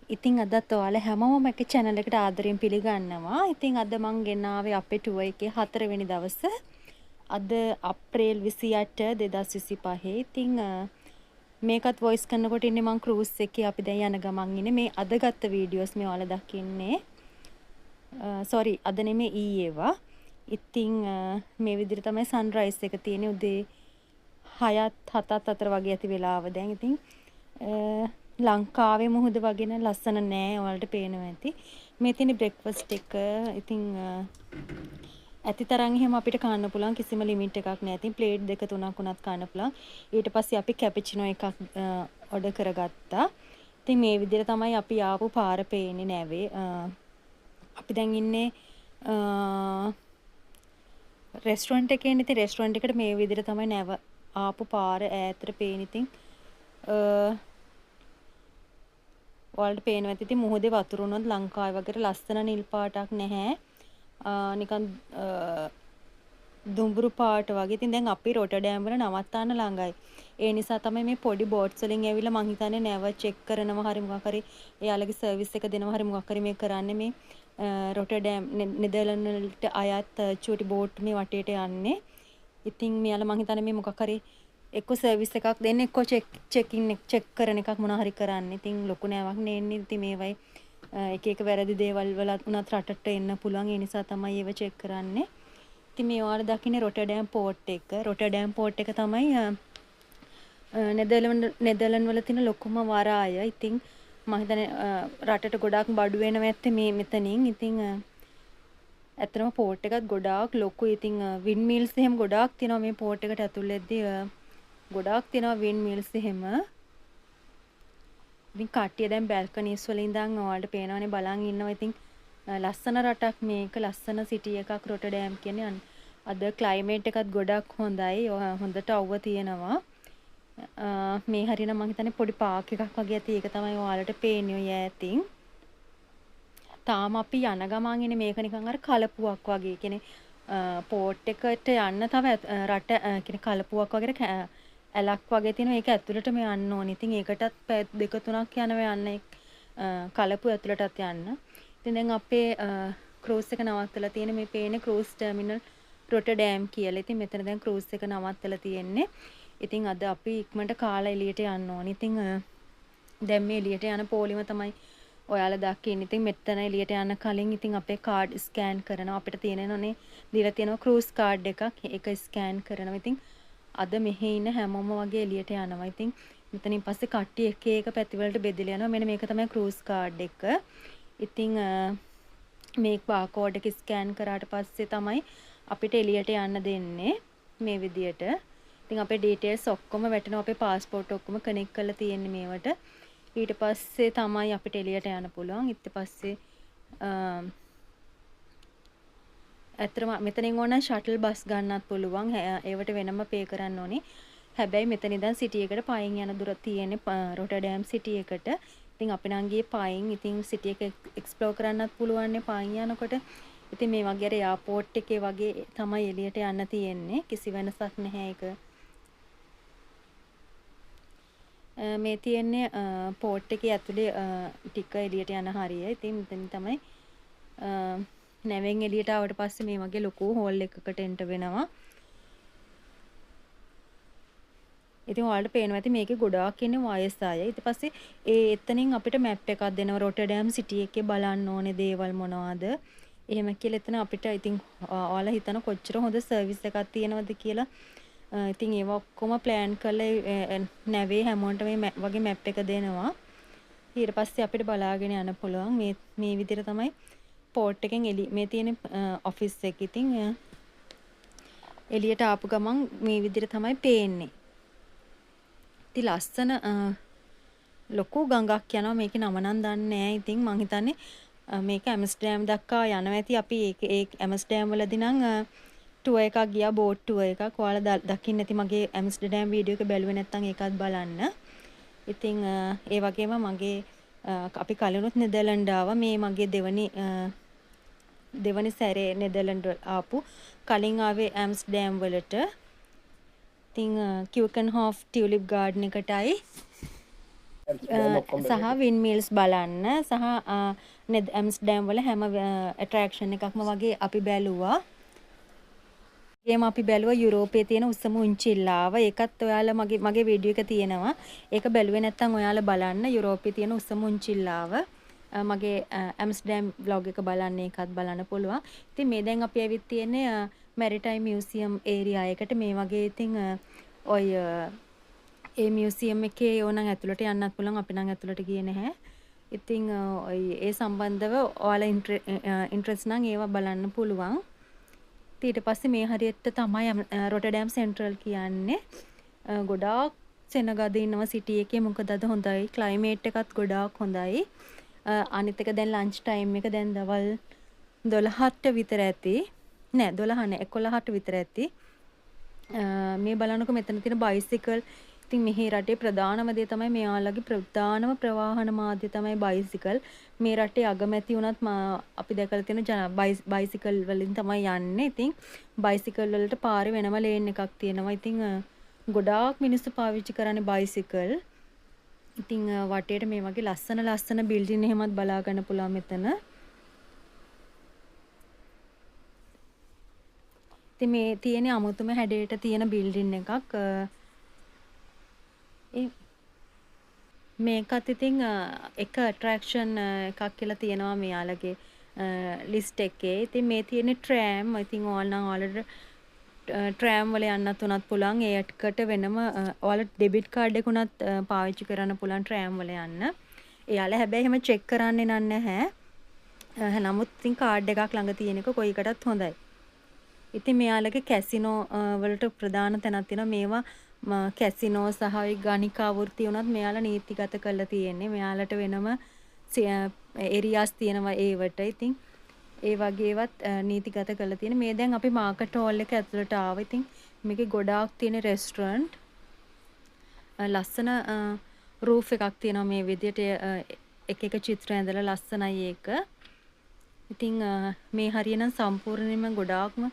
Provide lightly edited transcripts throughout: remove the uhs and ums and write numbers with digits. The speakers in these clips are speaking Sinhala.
ඉතින් අදත් ඔයාලා හැමෝම මගේ channel එකට ආදරෙන් පිළිගන්නවා. ඉතින් අද මම ගෙනාවේ අපේ tour එකේ 4 වෙනි දවස. අද අප්‍රේල් 28 2025. ඉතින් මේකත් voice කරනකොට ඉන්නේ මම cruise එකේ. අපි දැන් යන ගමන් ඉන්නේ. මේ අද ගත්ත වීඩියෝස් මේ ඔයාලා දකින්නේ. sorry අද නෙමෙයි ඊයේවා. ඉතින් මේ විදිහට තමයි sunrise එක තියෙන්නේ උදේ 6ත් 7ත් අතර වගේ ඇති වෙලාව දැන්. ඉතින් ලංකාවේ මුහුද වගේ නම් ලස්සන නෑ. ඔයාලට පේනවා ඇති. මේ තියෙන බ්‍රෙක්ෆාස්ට් එක. ඉතින් ඇති තරම් එහෙම අපිට කන්න පුළුවන් කිසිම ලිමිට් එකක් නෑ. ඉතින් ප්ලේට් දෙක තුනක් උනත් කන්න පුළුවන්. ඊට පස්සේ අපි කැපචිනෝ එකක් ඔඩර් කරගත්තා. ඉතින් මේ විදිහට තමයි අපි ආපු පාර පේන්නේ නැවේ. අපි දැන් ඉන්නේ රෙස්ටුරන්ට් එකේ ඉන්නේ. ඉතින් රෙස්ටුරන්ට් එකට මේ විදිහට තමයි නැව ආපු පාර ඈතට පේන්නේ. ඉතින් ඔයාලට පේනවා ඇති. ඉතින් මුහුදේ වතුර උනොත් ලංකාවේ වගේ ලස්සන නිල් පාටක් නැහැ. නිකන් දුඹුරු පාට වගේ. ඉතින් දැන් අපි රොටර්ඩෑම් වල නවත්තන්න ළඟයි. ඒ නිසා තමයි මේ පොඩි බෝට්ස් වලින් ඇවිල්ලා මං හිතන්නේ නැව චෙක් කරනවා හරි මොකක් හරි එයාලගේ සර්විස් එක දෙනවා හරි මොකක් හරි මේ කරන්නේ මේ රොටර්ඩෑම් නෙදර්ලන්ඩ් වලට අයත් චූටි බෝට් මේ වටේට යන්නේ. ඉතින් මෙයාලා මං හිතන්නේ මේ මොකක් හරි එක්ක සර්විස් එකක් දෙන්න එක්ක චෙක් කරන එකක් මොනවා හරි කරන්න. ඉතින් ලොකු නෑවක් නෙන්නේ. ඉතින් මේවයි එක එක වැරදි දේවල් වල උනත් රටට එන්න පුළුවන්. ඒ නිසා තමයි ඒව චෙක් කරන්නේ. ඉතින් මේ ඔයාලා දකින්නේ රොටර්ඩෑම් පෝර්ට් එක. රොටර්ඩෑම් පෝර්ට් එක තමයි නෙදර්ලන්ඩ් වල තියෙන ලොකුම වරාය. ඉතින් මම හිතන්නේ රටට ගොඩාක් බඩු වෙනවා ඇත්තේ මේ මෙතනින්. ඉතින් ඇත්තටම පෝර්ට් එකත් ගොඩාක් ලොකුයි. ඉතින් වින්ඩ් මිල්ස් එහෙම ගොඩාක් තියෙනවා මේ පෝර්ට් එකට ඇතුල් වෙද්දී. ගොඩාක් තියෙනවා වින්ඩ් මිල්ස් එහෙම. ඉතින් කට්ටිය දැන් බැල්කනිස් වල ඉඳන් ඔයාලට පේනවනේ බලන් ඉන්නවා. ඉතින් ලස්සන රටක් මේක. ලස්සන සිටි එකක් රොටර්ඩෑම් කියන්නේ. අද ක්ලයිමේට් එකත් ගොඩක් හොඳයි. හොඳට අවුව තියෙනවා. මේ හරියනම් මම හිතන්නේ පොඩි පාක් එකක් වගේ ඇති. ඒක තමයි ඔයාලට පේන්නේ ඔය ඈතින්. තාම අපි යන ගමන් ඉන්නේ මේක නිකන් අර කලපුවක් වගේ. කියන්නේ පෝට් එකට යන්න තව රට කියන්නේ කලපුවක් වගේ ඇලක් වගේ තියෙනවා. ඒක ඇතුළටම යන්න ඕනේ. ඉතින් ඒකටත් පැය දෙක තුනක් යනවා යන්න කලපුව ඇතුළටත් යන්න. ඉතින් දැන් අපේ ක්‍රූස් එක නවත්තලා තියෙන මේ පේන්නේ ක්‍රූස් ටර්මිනල් රොටර්ඩෑම් කියලා. ඉතින් මෙතන දැන් ක්‍රූස් එක නවත්තලා තියෙන්නේ. ඉතින් අද අපි ඉක්මනට කාලා එළියට යන්න ඕනේ. ඉතින් දැන් මේ එළියට යන පොලිම තමයි ඔයාලා දකින්නේ. ඉතින් මෙතන එළියට යන්න කලින් ඉතින් අපේ කාඩ් ස්කෑන් කරනවා. අපිට තියෙනනේ දීලා තියෙනවා ක්‍රූස් කාඩ් එකක්. ඒක ස්කෑන් කරනවා. ඉතින් අද මෙහි ඉන්න හැමෝම වගේ එළියට යනවා. ඉතින් මෙතනින් පස්සේ කට්ටිය එක එක පැතිවලට බෙදලා යනවා. මෙන්න මේක තමයි ක්‍රූස් කාඩ් එක. ඉතින් මේ බාකෝඩ් එක ස්කෑන් කරාට පස්සේ තමයි අපිට එළියට යන්න දෙන්නේ මේ විදියට. ඉතින් අපේ ඩීටේල්ස් ඔක්කොම වැටෙනවා. අපේ પાස්පෝර්ට් ඔක්කොම කනෙක්ට් කරලා තියෙන්නේ මේවට. ඊට පස්සේ තමයි අපිට එළියට යන්න පුළුවන්. ඊට පස්සේ ඇත්තටම මෙතනින් ඕන ෂටල් බස් ගන්නත් පුළුවන්. ඒවට වෙනම පේ කරන්න ඕනේ. හැබැයි මෙතන ඉඳන් සිටි එකට පයින් යන දුර තියෙන්නේ රොටර්ඩෑම් සිටි එකට. ඉතින් අපි නම් ගියේ පයින්. ඉතින් සිටි එක එක්ස්ප්ලෝර් කරන්නත් පුළුවන් නේ පයින් යනකොට. ඉතින් මේ වගේ අර එයාපෝට් එකේ වගේ තමයි එළියට යන්න තියෙන්නේ. කිසි වෙනසක් නැහැ ඒක. මේ තියෙන්නේ පෝට් එකේ ඇතුලේ ටික එළියට යන හරිය. ඉතින් මෙතන තමයි නැවෙන් එළියට ආවට පස්සේ මේ වගේ ලොකු හෝල් එකකට එන්ටර් වෙනවා. ඉතින් ඔයාලට පේනවා ඇති මේකේ ගොඩාක් ඉන්නේ වයස් අය. ඊට පස්සේ එතනින් අපිට මැප් එකක් දෙනවා රොටර්ඩෑම් සිටි එකේ බලන්න ඕනේ දේවල් මොනවද. එහෙම කියලා එතන අපිට ඉතින් ඔයාලා හිතන කොච්චර හොඳ සර්විස් එකක් තියෙනවද කියලා. ඉතින් ඒව ඔක්කොම ප්ලෑන් කරලා නැවේ හැමෝටම මේ වගේ මැප් එක දෙනවා. ඊට පස්සේ අපිට බලාගෙන යන්න පුළුවන්. මේ විදිහට තමයි පෝර්ට් එකෙන් මේ තියෙන ඔෆිස් එක. ඉතින් එළියට ආපු ගමන් මේ විදිහට තමයි පේන්නේ. ඉතින් ලස්සන ලොකු ගඟක් යනවා. මේකේ නම නම් දන්නේ නැහැ. ඉතින් මං හිතන්නේ මේක ඇම්ස්ටර්ඩෑම් දක්වා යනවා ඇති. අපි ඒ ඇම්ස්ටර්ඩෑම් වලදී නම් ටුවර් එකක් ගියා, බෝට් ටුවර් එකක්. ඔයාලා දකින්න ඇති මගේ ඇම්ස්ටර්ඩෑම් වීඩියෝ එක බැලුවේ නැත්නම් ඒකත් බලන්න. ඉතින් ඒ වගේම මගේ අපි කලිනුත් නෙදර්ලන්ඩ් ආවා. මේ මගේ දෙවනි සැරේ නෙදර්ලන්ඩ් ආපු. කලින් ආවේ ඇම්ස්ටර්ඩෑම් වලට. ඉතින් කිව්කන්හෝෆ් ටියුලිප් ගාඩන් එකටයි. සහ වින් මිල්ස් බලන්න සහ ඇම්ස්ටර්ඩම් වල හැම ඇට්‍රැක්ෂන් එකක්ම වගේ අපි බැලුවා. ඒකම අපි බැලුවා යුරෝපයේ තියෙන උස්සම උන්චිල්ලාව. ඒකත් ඔයාලා මගේ වීඩියෝ එක තියෙනවා. ඒක බැලුවේ නැත්නම් ඔයාලා බලන්න යුරෝපයේ තියෙන උස්සම උන්චිල්ලාව. මගේ ඇම්ස්ටර්ඩම් vlog එක බලන්න ඒකත් බලන්න පුළුවන්. ඉතින් මේ දැන් අපි ඇවිත් තියෙන්නේ මැරිටයිම් මියුසියම් ඒරියා එකට. මේ වගේ ඉතින් ඔය ඒ මියුසියම් එකේ ඕනනම් ඇතුළට යන්නත් පුළුවන්. අපි නම් ඇතුළට ගියේ නැහැ. ඉතින් ඒ සම්බන්ධව ඔයාලා ඉන්ට්‍රස්ට් නම් ඒවා බලන්න පුළුවන්. ඊට පස්සේ මේ හරියට තමයි රොටර්ඩෑම් සෙන්ට්‍රල් කියන්නේ. ගොඩාක් සෙනගද ඉන්නවා සිටි එකේ. මොකද අද හොඳයි ක්ලයිමේට් එකත් ගොඩාක් හොඳයි. අනිත් එක දැන් ලන්ච් ටයිම් එක දැන් දවල් 12ට විතර ඇති. නෑ 12 නෑ 11ට විතර ඇති. මේ බලන්නකො මෙතන තියෙන බයිසිකල්. ඉතින් මෙහි රටේ ප්‍රධානම දේ තමයි මෙයාලගේ ප්‍රධානම ප්‍රවාහන මාධ්‍ය තමයි බයිසිකල්. මේ රටේ අගමැති වුණත් අපි දැකලා තියෙන බයිසිකල් වලින් තමයි යන්නේ. ඉතින් බයිසිකල් වලට පාරේ වෙනම ලේන් එකක් තියෙනවා. ඉතින් ගොඩාක් මිනිස්සු පාවිච්චි කරන්නේ බයිසිකල්. ඉතින් වටේට මේ වගේ ලස්සන බිල්ඩින් එහෙමත් බලා ගන්න පුළුවන් මෙතන. ඉතින් මේ තියෙන අමුතුම හැඩයට තියෙන බිල්ඩින් එකක්. මේකත් ඉතින් එක ඇට්‍රැක්ෂන් එකක් කියලා තියෙනවා මෙයාලගේ ලිස්ට් එකේ. ඉතින් මේ තියෙන ට්‍රෑම් ඉතින් ඔයාලට ට්‍රෑම් වල යන්නත් උනත් පුළුවන්. ඒකට වෙනම ඔයාලට ඩෙබිට් කාඩ් එක උනත් පාවිච්චි කරන්න පුළුවන් ට්‍රෑම් වල යන්න. එයාලා හැබැයි එහෙම චෙක් කරන්නේ නැහැ. නමුත් ඉතින් කාඩ් එකක් ළඟ තියෙන එක කොයිකටත් හොඳයි. ඉතින් මෙයාලගේ කැසිනෝ වලට ප්‍රධාන තැනක් තියෙනවා. මේවා කැසිනෝ සහ ගණිකා වෘත්ති උනත් මෙයාලා නීතිගත කරලා තියෙන්නේ. මෙයාලට වෙනම ඒරියාස් තියෙනවා ඒවට. ඉතින් ඒ වගේවත් නීතිගත කරලා තියෙන. මේ දැන් අපි මාකට් හෝල් එක ඇතුළට ආවා. ඉතින් මේකේ ගොඩාක් තියෙන රෙස්ටොරන්ට්. ලස්සන රූෆ් එකක් තියෙනවා මේ විදියට එක චිත්‍ර ඇඳලා ලස්සනයි ඒක. ඉතින් මේ හරියනම් සම්පූර්ණයෙන්ම ගොඩාක්ම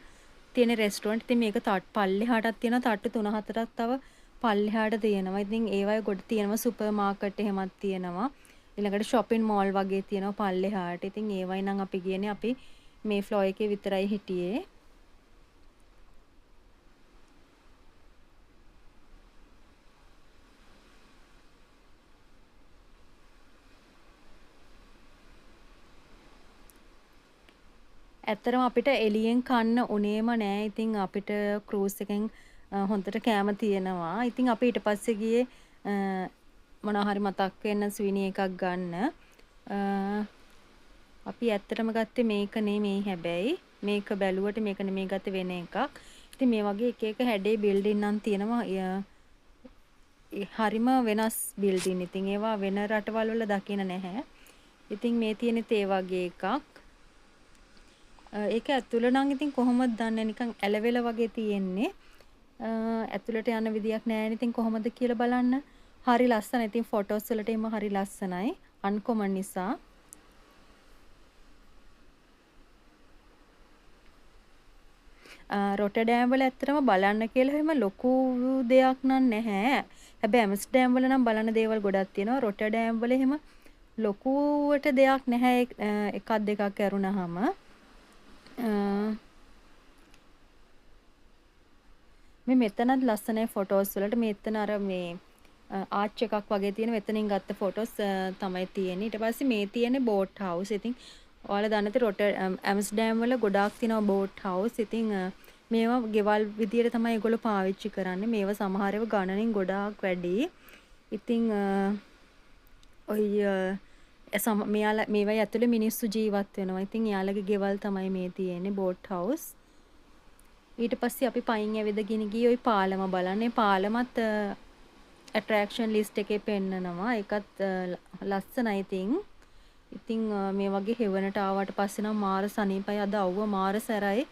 තියෙන රෙස්ටොරන්ට්. ඉතින් මේක පල්ලෙහාටත් තියෙනවා. තට්ටු 3-4ක් තව පල්ලෙහාට තියෙනවා. ඉතින් ඒවයි ගොඩ තියෙනවා සුපර් මාකට් එහෙමත් තියෙනවා. ඊළඟට shopping mall වගේ තියෙනවා පල්ලෙහාට. ඉතින් ඒවයි නම් අපි ගියනේ අපි මේ ෆ්ලෝ එකේ විතරයි හිටියේ. ඇත්තරම අපිට එළියෙන් කන්න උනේම නෑ. ඉතින් අපිට ක්‍රූස් එකෙන් හොඳට කෑම තියෙනවා. ඉතින් අපි ඊට පස්සේ ගියේ මොනවා හරි මතක් වෙන්න ස්විනි එකක් ගන්න. අපි ඇත්තටම ගත්තේ මේක නෙමෙයි හැබැයි. මේක බැලුවට මේක නෙමෙයි ගත්තේ වෙන එකක්. ඉතින් මේ වගේ එක හැඩේ බිල්ඩින් නම් තියෙනවා. හරිම වෙනස් බිල්ඩින්. ඉතින් ඒවා වෙන රටවල් වල දකින්න නැහැ. ඉතින් මේ තියෙනෙත් ඒ වගේ එකක්. ඒක ඇතුළ නම් ඉතින් කොහොමද දන්නේ නිකන් ඇලවෙල වගේ තියෙන්නේ. ඇතුළට යන විදියක් නැහැ. ඉතින් කොහොමද කියලා බලන්න. හරි ලස්සනයි. ඉතින් ෆොටෝස් වලට එම හරි ලස්සනයි. අන්කොමන් නිසා. රොටර්ඩෑම් වල ඇත්තටම බලන්න කියලා එහෙම ලොකු දෙයක් නම් නැහැ. හැබැයි ඇම්ස්ටර්ඩම් වල නම් බලන්න දේවල් ගොඩක් තියෙනවා. රොටර්ඩෑම් වල එහෙම ලොකුවට දෙයක් නැහැ. එකක් දෙකක් ඇරුණාම මේ මෙතනත් ලස්සනයි ෆොටෝස් වලට. මෙතන අර මේ ආච් එකක් වගේ තියෙන මෙතනින් ගත්ත ෆොටෝස් තමයි තියෙන්නේ. ඊට පස්සේ මේ තියෙන්නේ බෝට් හවුස්. ඉතින් ඔයාලා දන්නත් ඇම්ස්ටර්ඩම් වල ගොඩාක් තියෙනවා බෝට් හවුස්. ඉතින් මේවා ගෙවල් විදියට තමයි ඒගොල්ලෝ පාවිච්චි කරන්නේ. මේවා සමහර ඒවා ගණනින් ගොඩාක් වැඩි. ඉතින් ඔය මෙයාලා මේවයි ඇතුලේ මිනිස්සු ජීවත් වෙනවා. ඉතින් එයාලගේ ගෙවල් තමයි මේ තියෙන්නේ බෝට් හවුස්. ඊට පස්සේ අපි පයින් ඇවිදගෙන ගියේ ওই පාලම බලන්න. ඒ පාලමත් ඇට්‍රැක්ෂන් ලිස්ට් එකේ පෙන්නනවා. ඒකත් ලස්සනයි ඉතින් මේ වගේ හෙවණට ආවට පස්සේ නම් මාර සනීපයි. අද අවුව මාර සැරයි.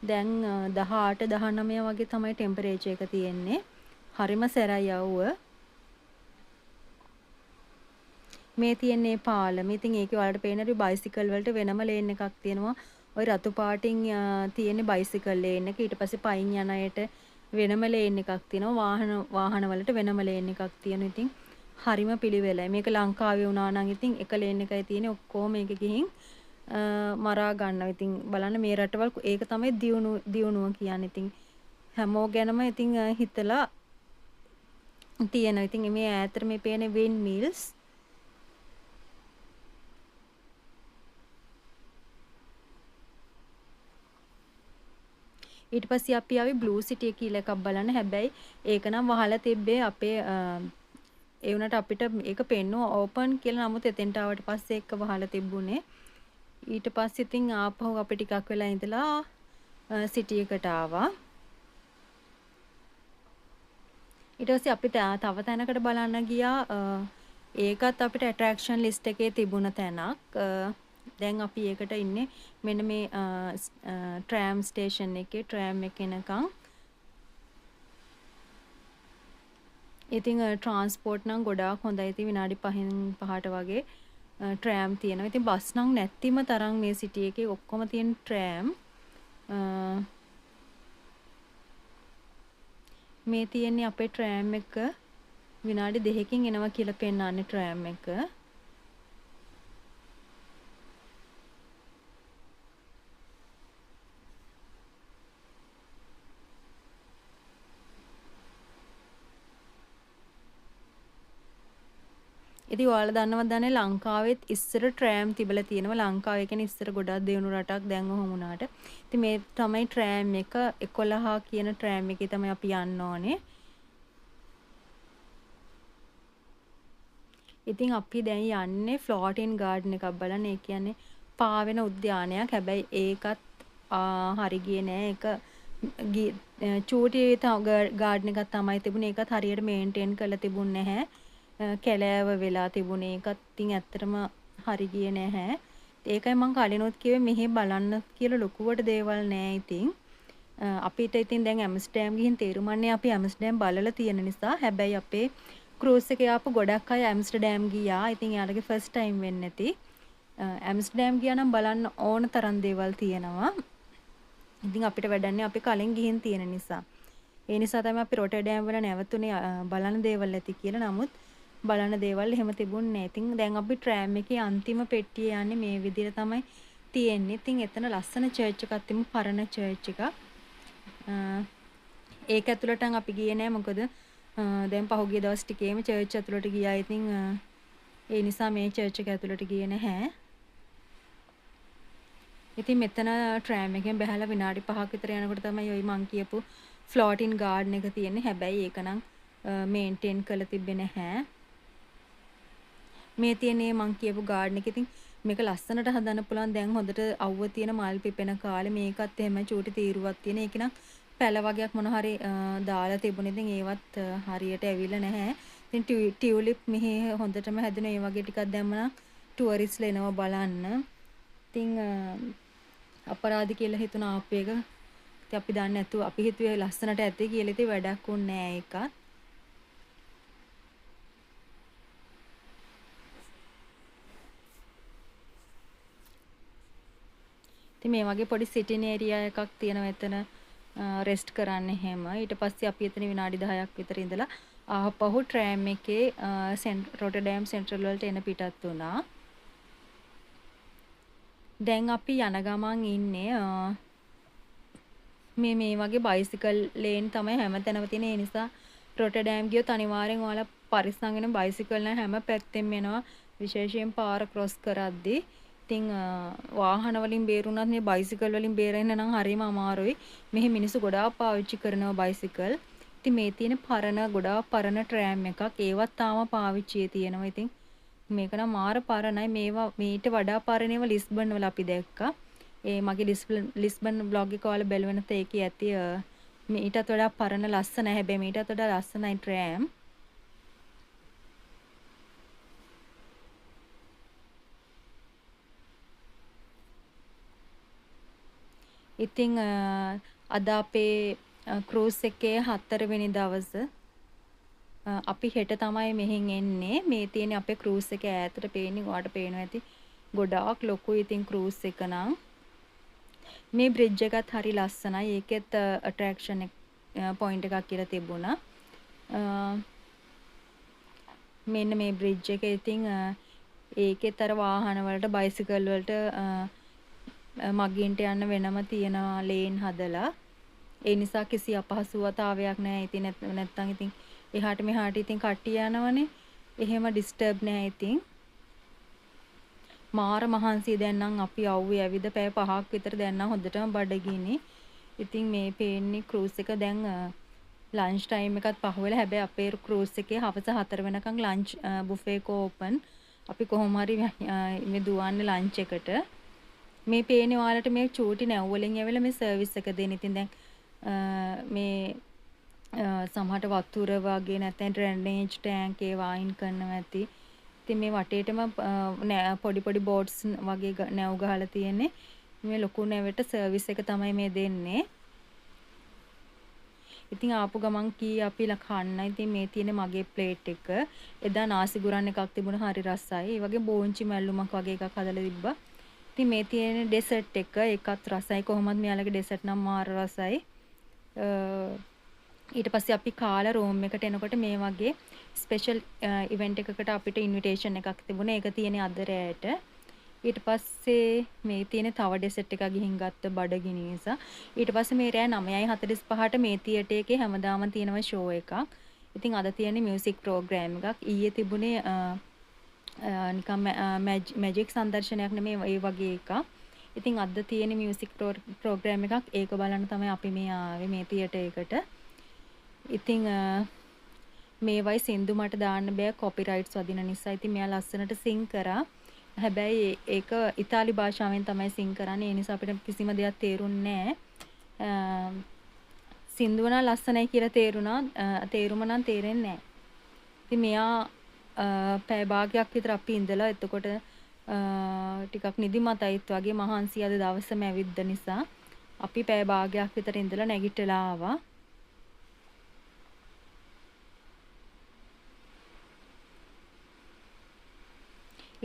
දැන් 18 19 වගේ තමයි ටෙම්පරේචර් එක තියෙන්නේ. හරිම සැරයි අවුව. මේ තියෙන්නේ පාලම. ඉතින් ඒකේ ඔයාලට පේනවා බයිසිකල් වලට වෙනම ලේන් එකක් තියෙනවා. ওই රතු පාටින් තියෙන බයිසිකල් ලේන් එක. ඊට පස්සේ පයින් යන අයට වෙනම ලේන් එකක් තියෙනවා. වාහන වලට වෙනම ලේන් එකක් තියෙනවා. ඉතින් හරිම පිළිවෙලයි. මේක ලංකාවේ වුණා නම් ඉතින් එක ලේන් එකයි තියෙන්නේ. ඔක්කොම මේක ගිහින් මරා ගන්නවා. ඉතින් බලන්න මේ රටවල් ඒක තමයි දියුණුව කියන්නේ. ඉතින් හැමෝ ගැනම ඉතින් හිතලා තියෙනවා. ඉතින් මේ ඈතට මේ පේන වින් මිල්ස් ඊට පස්සේ අපි ආවේ බ්ලූ සිටි කියලා එකක් බලන්න. හැබැයි ඒක නම් වහලා තිබ්බේ අපේ ඒ වුණාට අපිට ඒක පෙන්නුව ඕපන් කියලා. නමුත් එතෙන්ට ආවට පස්සේ ඒක වහලා තිබුණේ. ඊට පස්සේ ඉතින් ආපහු අපි ටිකක් වෙලා ඉඳලා සිටි එකට ආවා. ඊට පස්සේ අපි තව තැනකට බලන්න ගියා. ඒකත් අපිට ඇට්‍රැක්ෂන් ලිස්ට් එකේ තිබුණ තැනක්. දැන් අපි ඒකට ඉන්නේ මෙන්න මේ ට්‍රෑම් ස්ටේෂන් එකේ ට්‍රෑම් එක එනකන්. ඉතින් ට්‍රාන්ස්පෝර්ට් නම් ගොඩාක් හොඳයි. ඉතින් විනාඩි 5ට වගේ ට්‍රෑම් තියෙනවා. ඉතින් බස් නම් නැත්තිම තරම් මේ සිටි එකේ ඔක්කොම තියෙන ට්‍රෑම්. මේ තියෙන්නේ අපේ ට්‍රෑම් එක විනාඩි 2කින් එනවා කියලා පෙන්නන්නේ ට්‍රෑම් එක. ඉතින් ඔයාලා දන්නවද දන්නේ ලංකාවෙත් ඉස්සර ට්‍රෑම් තිබිලා තියෙනවා. ලංකාවේ කියන්නේ ඉස්සර ගොඩක් දියුණු රටක් දැන් ඔහොම වුණාට. ඉතින් මේ තමයි ට්‍රෑම් එක 11 කියන ට්‍රෑම් එකේ තමයි අපි යන්න ඕනේ. ඉතින් අපි දැන් යන්නේ ෆ්ලෝටින් ගාඩන් එකක් බලන්න. ඒ කියන්නේ පාවෙන උද්‍යානයක්. හැබැයි ඒකත් හරි ගියේ නෑ. ඒක චූටි ගාඩන් එකක් තමයි තිබුණේ. ඒකත් හරියට මේන්ටේන් කරලා තිබුණේ නැහැ. කැලෑව වෙලා තිබුණේ. ඒකත් ඉතින් ඇත්තටම හරි ගියේ නැහැ. ඒකයි මම කලිනුත් කිව්වේ මෙහෙ බලන්න කියලා ලොකුවට දේවල් නෑ. ඉතින් අපිට ඉතින් දැන් ඇම්ස්ටර්ඩම් ගිහින් තේරුම්න්නේ අපි ඇම්ස්ටර්ඩම් බලලා තියෙන නිසා. හැබැයි අපේ ක්‍රූස් එකේ ආපු ගොඩක් අය ඇම්ස්ටර්ඩම් ගියා. ඉතින් යාළුවගේ ෆස්ට් ටයිම් වෙන්නේ නැති. ඇම්ස්ටර්ඩම් ගියා නම් බලන්න ඕන තරම් දේවල් තියෙනවා. ඉතින් අපිට වැඩන්නේ අපි කලින් ගිහින් තියෙන නිසා. ඒ නිසා තමයි අපි රොටර්ඩෑම් වල නැවතුනේ බලන දේවල් ඇති කියලා. නමුත් බලන දේවල් එහෙම තිබුණේ නැහැ. ඉතින් දැන් අපි ට්‍රෑම් එකේ අන්තිම පෙට්ටිය යන්නේ මේ විදිහට තමයි තියෙන්නේ. ඉතින් එතන ලස්සන චර්ච් එකක් තිබුණා. පරණ චර්ච් එකක්. ඒක ඇතුළට අපි ගියේ නැහැ. මොකද දැන් පහුගිය දවස් ටිකේම චර්ච් ඇතුළට ගියා. ඉතින් ඒ නිසා මේ චර්ච් එක ඇතුළට ගියේ නැහැ. ඉතින් මෙතන ට්‍රෑම් එකෙන් බැහැලා විනාඩි 5ක් විතර යනකොට තමයි ওই මං කියපු ෆ්ලෝටින් ගාඩන් එක තියෙන්නේ. හැබැයි ඒක නම් මේන්ටේන් කරලා තිබ්බේ නැහැ. මේ තියෙන්නේ මං කියපු ගාඩන් එක. ඉතින් මේක ලස්සනට හදන්න පුළුවන්. දැන් හොඳට අවුව තියෙන මල් පිපෙන කාලේ මේකත් එහෙම චූටි තීරුවක් තියෙන. ඒක නම් පැල වගේක් මොන හරි දාලා තිබුණේ. ඉතින් ඒවත් හරියට ඇවිල්ලා නැහැ. ඉතින් ටියුලිප් මෙහි හොඳටම හැදෙන ඒ වගේ ටිකක් දැම්මනම් ටුවරිස්ට්ලා එනවා බලන්න. ඉතින් අපරාධ කියලා හිතුණ ආපු එක. ඉතින් අපි දන්නේ නැතුව අපි හිතුවේ ලස්සනට ඇති කියලා. ඉතින් වැඩක් උන්නේ නැහැ ඒකත්. ඉතින් මේ වගේ පොඩි සිටින් ඒරියා එකක් තියෙනවා එතන රෙස්ට් කරන්න එහෙම. ඊට පස්සේ අපි එතන විනාඩි 10ක් විතර ඉඳලා ආපහු ට්‍රෑම් එකේ රොටර්ඩෑම් සෙන්ට්‍රල් වලට එන පිටත් වුණා. දැන් අපි යන ගමන් ඉන්නේ මේ වගේ බයිසිකල් ලේන් තමයි හැමතැනම තියෙන. ඒ නිසා රොටර්ඩෑම් ගියොත් අනිවාර්යෙන් ඔයාලා පරිස්සම් වෙන බයිසිකල් නම් හැම පැත්තෙම එනවා. විශේෂයෙන් පාර ක්‍රොස් කරද්දී. ඉතින් වාහන වලින් බේරුණත් මේ බයිසිකල් වලින් බේරෙන්න නම් හරිම අමාරුයි. මෙහි මිනිස්සු ගොඩාක් පාවිච්චි කරනවා බයිසිකල්. ඉතින් මේ තියෙන ගොඩාක් පරණ ට්‍රෑම් එකක්. ඒවත් තාම පාවිච්චියේ තියෙනවා. ඉතින් මේක නම් මාර පරණයි. මේවා මීට වඩා පරණ ඒවා ලිස්බන් වල අපි දැක්කා. ඒ මගේ ලිස්බන් බ්ලොග් එක ඔයාලා බැලුවෙ නැත්නම් ඒකේ ඇති මීටත් වඩා පරණ ලස්සන. හැබැයි මීටත් වඩා ලස්සනයි ට්‍රෑම්. ඉතින් අද අපේ ක්‍රූස් එකේ 4 වෙනි දවස. අපි හෙට තමයි මෙහෙන් එන්නේ. මේ තියෙන්නේ අපේ ක්‍රූස් එක ඈතට පේන්නේ. ඔයාලට පේනවා ඇති. ගොඩාක් ලොකුයි ඉතින් ක්‍රූස් එක නම්. මේ බ්‍රිජ් එකත් හරි ලස්සනයි. ඒකෙත් ඇට්‍රැක්ෂන් පොයින්ට් එකක් කියලා තිබුණා. මෙන්න මේ බ්‍රිජ් එක ඉතින් ඒකෙත් අර වාහන වලට බයිසිකල් වලට මගින්ට යන්න වෙනම තියෙනවා ලේන් හදලා. ඒ නිසා කිසි අපහසුතාවයක් නැහැ. ඉතින් නැත්තම් ඉතින් එහාට මෙහාට ඉතින් කට්ටිය යනවනේ. එහෙම ඩිස්ටර්බ් නැහැ ඉතින්. මාර මහන්සිය දැන් නම් අපි අවුවේ ඇවිද පැය 5ක් විතර දැන් නම් හොඳටම බඩගිනි. ඉතින් මේ පේන්නේ ක්‍රූස් එක දැන් ලන්ච් ටයිම් එකත් පහ වෙලා හැබැයි අපේ ක්‍රූස් එකේ හවස 4 වෙනකන් ලන්ච් බුෆේ එක ඕපන්. අපි කොහොම හරි මේ දුවන්නේ ලන්ච් එකට. මේ පේන්නේ ඔයාලට මේ චූටි නැව් වලින් ඇවිල්ලා මේ සර්විස් එක දෙන. ඉතින් දැන් මේ සමහරට වතුර වගේ නැත්නම් ඩ්‍රේනේජ් ටැංක් ඒවා අයින් කරනවා ඇති. ඉතින් මේ වටේටම පොඩි පොඩි බෝට්ස් වගේ නැව් ගහලා තියෙන්නේ. මේ ලොකු නැවට සර්විස් එක තමයි මේ දෙන්නේ. ඉතින් ආපු ගමන් කී අපි කන්න. ඉතින් මේ තියෙන මගේ ප්ලේට් එක. එදා නාසි ගුරන් එකක් තිබුණා හරි රසයි. ඒ වගේ බෝංචි මැල්ලුමක් වගේ එකක් හදලා තිබ්බා. ඉතින් මේ තියෙන ඩෙසර්ට් එක ඒකත් රසයි. කොහොමද මෙයාලගේ ඩෙසර්ට් නම් මාර රසයි. ඊට පස්සේ අපි කාලා රූම් එකට එනකොට මේ වගේ ස්පෙෂල් ඉවෙන්ට් එකකට අපිට ඉන්විටේෂන් එකක් තිබුණා. ඒක තියෙන්නේ අද රැයට. ඊට පස්සේ මේ තියෙන තව ඩෙසර්ට් එකක් ගිහින් ගත්ත බඩගිනි නිසා. ඊට පස්සේ මේ රෑ 9:45ට මේ තියටර් එකේ හැමදාම තියෙනවා ෂෝ එකක්. ඉතින් අද තියෙන්නේ මියුසික් ප්‍රෝග්‍රෑම් එකක්. ඊයේ තිබුණේ නිකම් මැජික් සංදර්ශනයක් නෙමෙයි ඒ වගේ එකක්. ඉතින් අද තියෙන මියුසික් ප්‍රෝග්‍රෑම් එකක්. ඒක බලන්න තමයි අපි මේ ආවේ මේ තියටර් එකට. ඉතින් මේවයි සින්දු මට දාන්න බෑ කොපිරයිට්ස් වදින නිසා. ඉතින් මෙයා ලස්සනට සිං කරා. හැබැයි ඒක ඉතාලි භාෂාවෙන් තමයි සිං කරන්නේ. ඒ නිසා අපිට කිසිම දෙයක් තේරුන්නේ නැහැ. සින්දුව නම් ලස්සනයි කියලා තේරුණා. තේරුම නම් තේරෙන්නේ නැහැ. ඉතින් මෙයා පැය භාගයක් විතර අපි ඉඳලා එතකොට ටිකක් නිදිමතයිත් වගේ මහන්සි අද දවසම ඇවිද්ද නිසා අපි පැය භාගයක් විතර ඉඳලා නැගිටලා ආවා.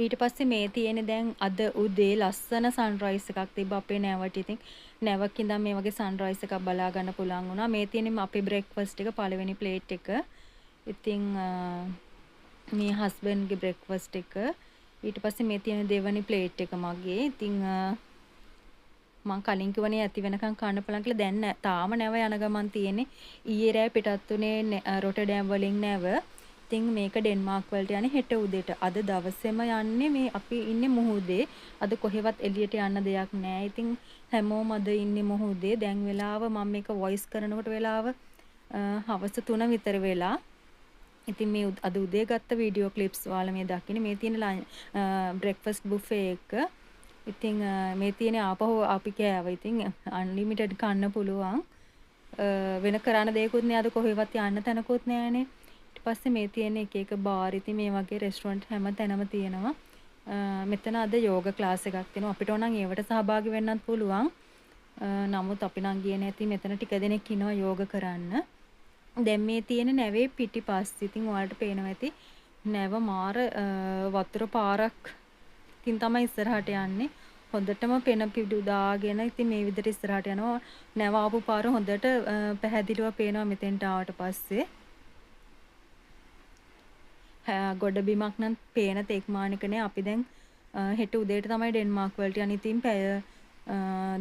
ඊට පස්සේ මේ තියෙන්නේ දැන් අද උදේ ලස්සන සන්රයිස් එකක් තිබ්බ අපේ නැවට. ඉතින් නැවක් ඉඳන් මේ වගේ සන්රයිස් එකක් බලා ගන්න පුළුවන් වුණා. මේ තියෙන්නේ අපේ බ්‍රෙක්ෆාස්ට් එක පළවෙනි ප්ලේට් එක. ඉතින් මේ හස්බන්ඩ්ගේ බ්‍රෙක්ෆාස්ට් එක. ඊට පස්සේ මේ තියෙන දෙවනි ප්ලේට් එක මගේ. ඉතින් මං කලින් කිව්වනේ ඇති වෙනකන් කන්න පුළුවන් කියලා. දැන් තාම නැව යන ගමන් තියෙන්නේ. ඊයේ රෑ පිටත් උනේ රොටර්ඩෑම් වලින් නැව. ඉතින් මේක ඩෙන්මාර්ක් වලට යන්නේ හෙට උදේට. අද දවසේම යන්නේ මේ අපි ඉන්නේ මුහුදේ. අද කොහෙවත් එළියට යන්න දෙයක් නැහැ. ඉතින් හැමෝම අද ඉන්නේ මුහුදේ. දැන් වෙලාව මම මේක වොයිස් කරනකොට වෙලාව හවස 3 විතර වෙලා. ඉතින් මේ අද උදේ ගත්ත වීඩියෝ ක්ලිප්ස් ඔයාලා මේ දකින්නේ. මේ තියෙන බ්‍රෙක්ෆාස්ට් බුෆේ එක. ඉතින් මේ තියෙන ආපහු අපි කෑවා. ඉතින් අන්ලිමිටඩ් කන්න පුළුවන්. වෙන කරන්න දෙයක්වත් නෑ. අද කොහෙවත් යන්න තැනකුත් නෑනේ. ඊට පස්සේ මේ තියෙන එක එක බාර් ඉතින් මේ වගේ රෙස්ටොරන්ට් හැම තැනම තියෙනවා. මෙතන අද යෝග ක්ලාස් එකක් තියෙනවා. අපිට ඕනම් ඒවට සහභාගී වෙන්නත් පුළුවන්. නමුත් අපි නම් ගියේ නැති. මෙතන ටික දෙනෙක් ඉන්නවා යෝග කරන්න. දැන් මේ තියෙන නැවේ පිටිපස්ස. ඉතින් ඔයාලට පේනවා ඇති. නැව මාර වතුර පාරක්කින් තමයි ඉස්සරහට යන්නේ. හොඳටම පෙන පිඩු දාගෙන ඉතින් මේ විදිහට ඉස්සරහට යනවා. නැව ආපු පාර හොඳට පැහැදිලිව පේනවා මෙතෙන්ට ආවට පස්සේ. ගොඩ බිමක් නම් පේන තෙක්මානිකනේ. අපි දැන් හෙට උදේට තමයි ඩෙන්මාර්ක් වලට යන්නේ. ඉතින් පැය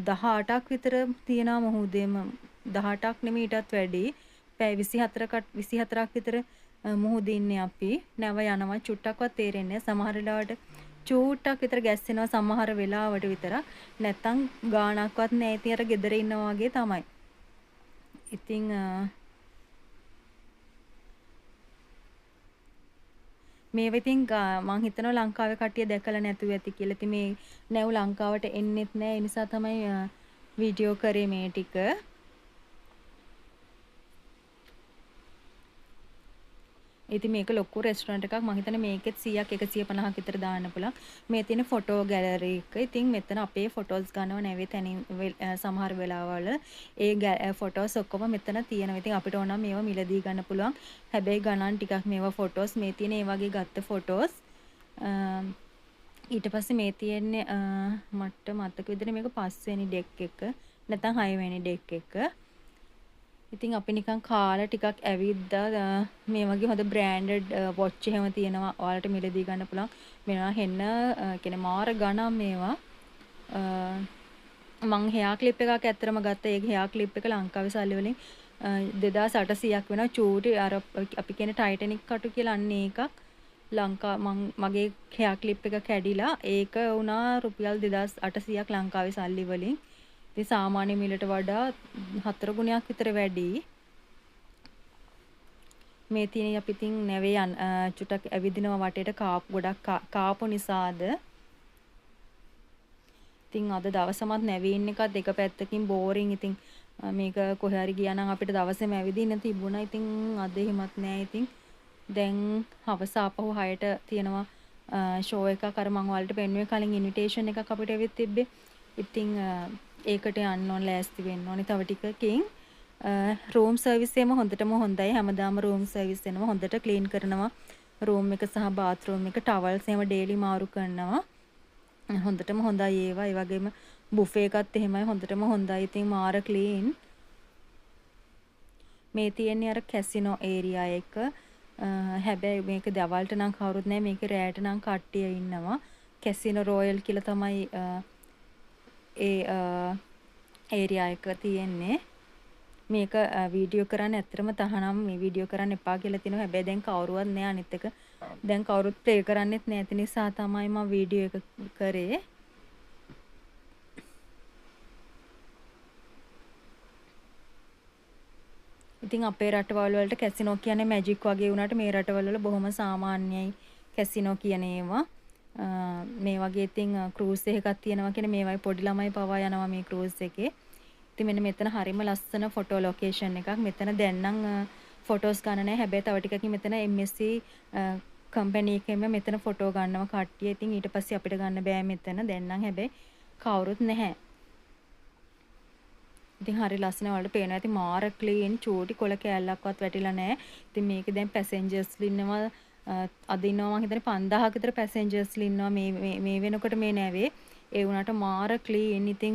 18ක් විතර තියෙනවා මුහුදේම. 18ක් නෙමෙයි ඊටත් වැඩි. පැය 24ක් විතර මුහුදේ ඉන්නේ අපි. නැව යනවා චුට්ටක්වත් තේරෙන්නේ නැහැ. සමහර වෙලාවට චූට්ටක් විතර ගැස්සෙනවා සමහර වෙලාවට විතර. නැත්තම් ගාණක්වත් නැහැ. ඉතින් අර ගෙදර ඉන්නවා වගේ තමයි. ඉතින් මේව ඉතින් මං හිතනවා ලංකාවේ කට්ටිය දැකලා නැතුව ඇති කියලා. ඉතින් මේ නැව් ලංකාවට එන්නෙත් නැහැ. ඒ නිසා තමයි වීඩියෝ කරේ මේ ටික. ඉතින් මේක ලොකු රෙස්ටොරන්ට් එකක්. මං හිතන්නේ මේකෙත් 100ක් 150ක් විතර දාන්න පුළුවන්. මේ තියෙන ෆොටෝ ගැලරි එක. ඉතින් මෙතන අපේ ෆොටෝස් ගන්නව නැවේ තැනින් සමහර වෙලාවල ඒ ෆොටෝස් ඔක්කොම මෙතන තියෙනවා. ඉතින් අපිට ඕන නම් මේවා මිලදී ගන්න පුළුවන්. හැබැයි ගණන් ටිකක් මේවා ෆොටෝස්. මේ තියෙන ඒ වගේ ගත්ත ෆොටෝස්. ඊට පස්සේ මේ තියෙන්නේ මට මතක විදිහට මේක 5 වෙනි ඩෙක් එක. නැත්නම් 6 වෙනි ඩෙක් එක. ඉතින් අපි නිකන් කාලා ටිකක් ඇවිද්දා මේ වගේ හොඳ බ්‍රෑන්ඩඩ් වොච් එහෙම තියෙනවා. ඔයාලට මිලදී ගන්න පුළුවන්. මේවා හෙන්න කියන්නේ මාර ගණන් මේවා. මං හෙයා ක්ලිප් එකක් ඇත්තටම ගත්තා. ඒ හෙයා ක්ලිප් එක ලංකාවේ සල්ලි වලින් 2800ක් වෙනවා. චූටි අර අපි කියන ටයිටැනික් කටු කියලා අන්න ඒකක්. මගේ හෙයා ක්ලිප් එක කැඩිලා ඒක වුණා රුපියල් 2800ක් ලංකාවේ සල්ලි වලින්. ඉතින් සාමාන්‍ය මිලට වඩා 4 ගුණයක් විතර වැඩි. මේ තියෙන අපි ඉතින් නැවේ චුටක් ඇවිදිනවා වටේට ගොඩක් කාපු නිසාද. ඉතින් අද දවසමත් නැවේ ඉන්න එකත් එක පැත්තකින් බෝරින්. ඉතින් මේක කොහේ හරි ගියා නම් අපිට දවසේම ඇවිදින්න තිබුණා. ඉතින් අද එහෙමත් නෑ. ඉතින් දැන් හවස ආපහු 6ට තියෙනවා ෂෝ එකක්. අර මම ඔයාලට පෙන්නුවේ කලින් ඉන්විටේෂන් එකක් අපිට ඇවිත් තිබ්බේ. ඉතින් ඒකට යන්න ඕන ලෑස්ති වෙන්න ඕනේ තව ටිකකින්. රූම් සර්විස් එකම හොඳටම හොඳයි. හැමදාම රූම් සර්විස් එනවා. හොඳට ක්ලීන් කරනවා. රූම් එක සහ බාත්රූම් එක ටවල්ස් එහෙම ඩේලි මාරු කරනවා. හොඳටම හොඳයි ඒවා. ඒ වගේම බුෆේ එකත් එහෙමයි හොඳටම හොඳයි. ඉතින් මාර ක්ලීන්. මේ තියෙන්නේ අර කැසිනෝ ඒරියා එක. හැබැයි මේක දවල්ට නම් කවුරුත් නැහැ. මේක රැයට නම් කට්ටිය ඉන්නවා. කැසිනෝ රොයල් කියලා තමයි ඒ ඒරියා එක තියෙන්නේ. මේක වීඩියෝ කරන්න ඇත්තටම තහනම් මේ වීඩියෝ කරන්න එපා කියලා තිනවා. හැබැයි දැන් කවුරුවත් නෑ. අනිත් එක දැන් කවුරුත් ප්ලේ කරන්නෙත් නැති නිසා තමයි මම වීඩියෝ එක කරේ. ඉතින් අපේ රටවල් වලට කැසිනෝ කියන්නේ මැජික් වගේ වුණාට මේ රටවල් වල බොහොම සාමාන්‍යයි කැසිනෝ කියන ඒවා. මේ වගේ ඉතින් ක්‍රූස් එකක් තියෙනවා කියන්නේ මේ වගේ පොඩි ළමයි පවා යනවා මේ ක්‍රූස් එකේ. ඉතින් මෙන්න මෙතන හරිම ලස්සන ෆොටෝ ලොකේෂන් එකක්. මෙතන දැන් නම් ෆොටෝස් ගන්න නැහැ. හැබැයි තව ටිකකින් මෙතන MSC කම්පැනි එකෙම මෙතන ෆොටෝ ගන්නවා කට්ටිය. ඉතින් ඊට පස්සේ අපිට ගන්න බෑ මෙතන. දැන් නම් හැබැයි කවුරුත් නැහැ. ඉතින් හරි ලස්සන වලට පේනවා. ඉතින් මාර ක්ලීන් චූටි කොළ කෑල්ලක්වත් වැටිලා නැහැ. ඉතින් මේකේ දැන් පැසෙන්ජර්ස් ඉන්නවා අද ඉන්නවා මම හිතන්නේ 5000ක විතර පැසෙන්ජර්ස් ඉන්නවා මේ වෙනකොට මේ නැවේ. ඒ වුණාට මාර ක්ලීන්. ඉතින්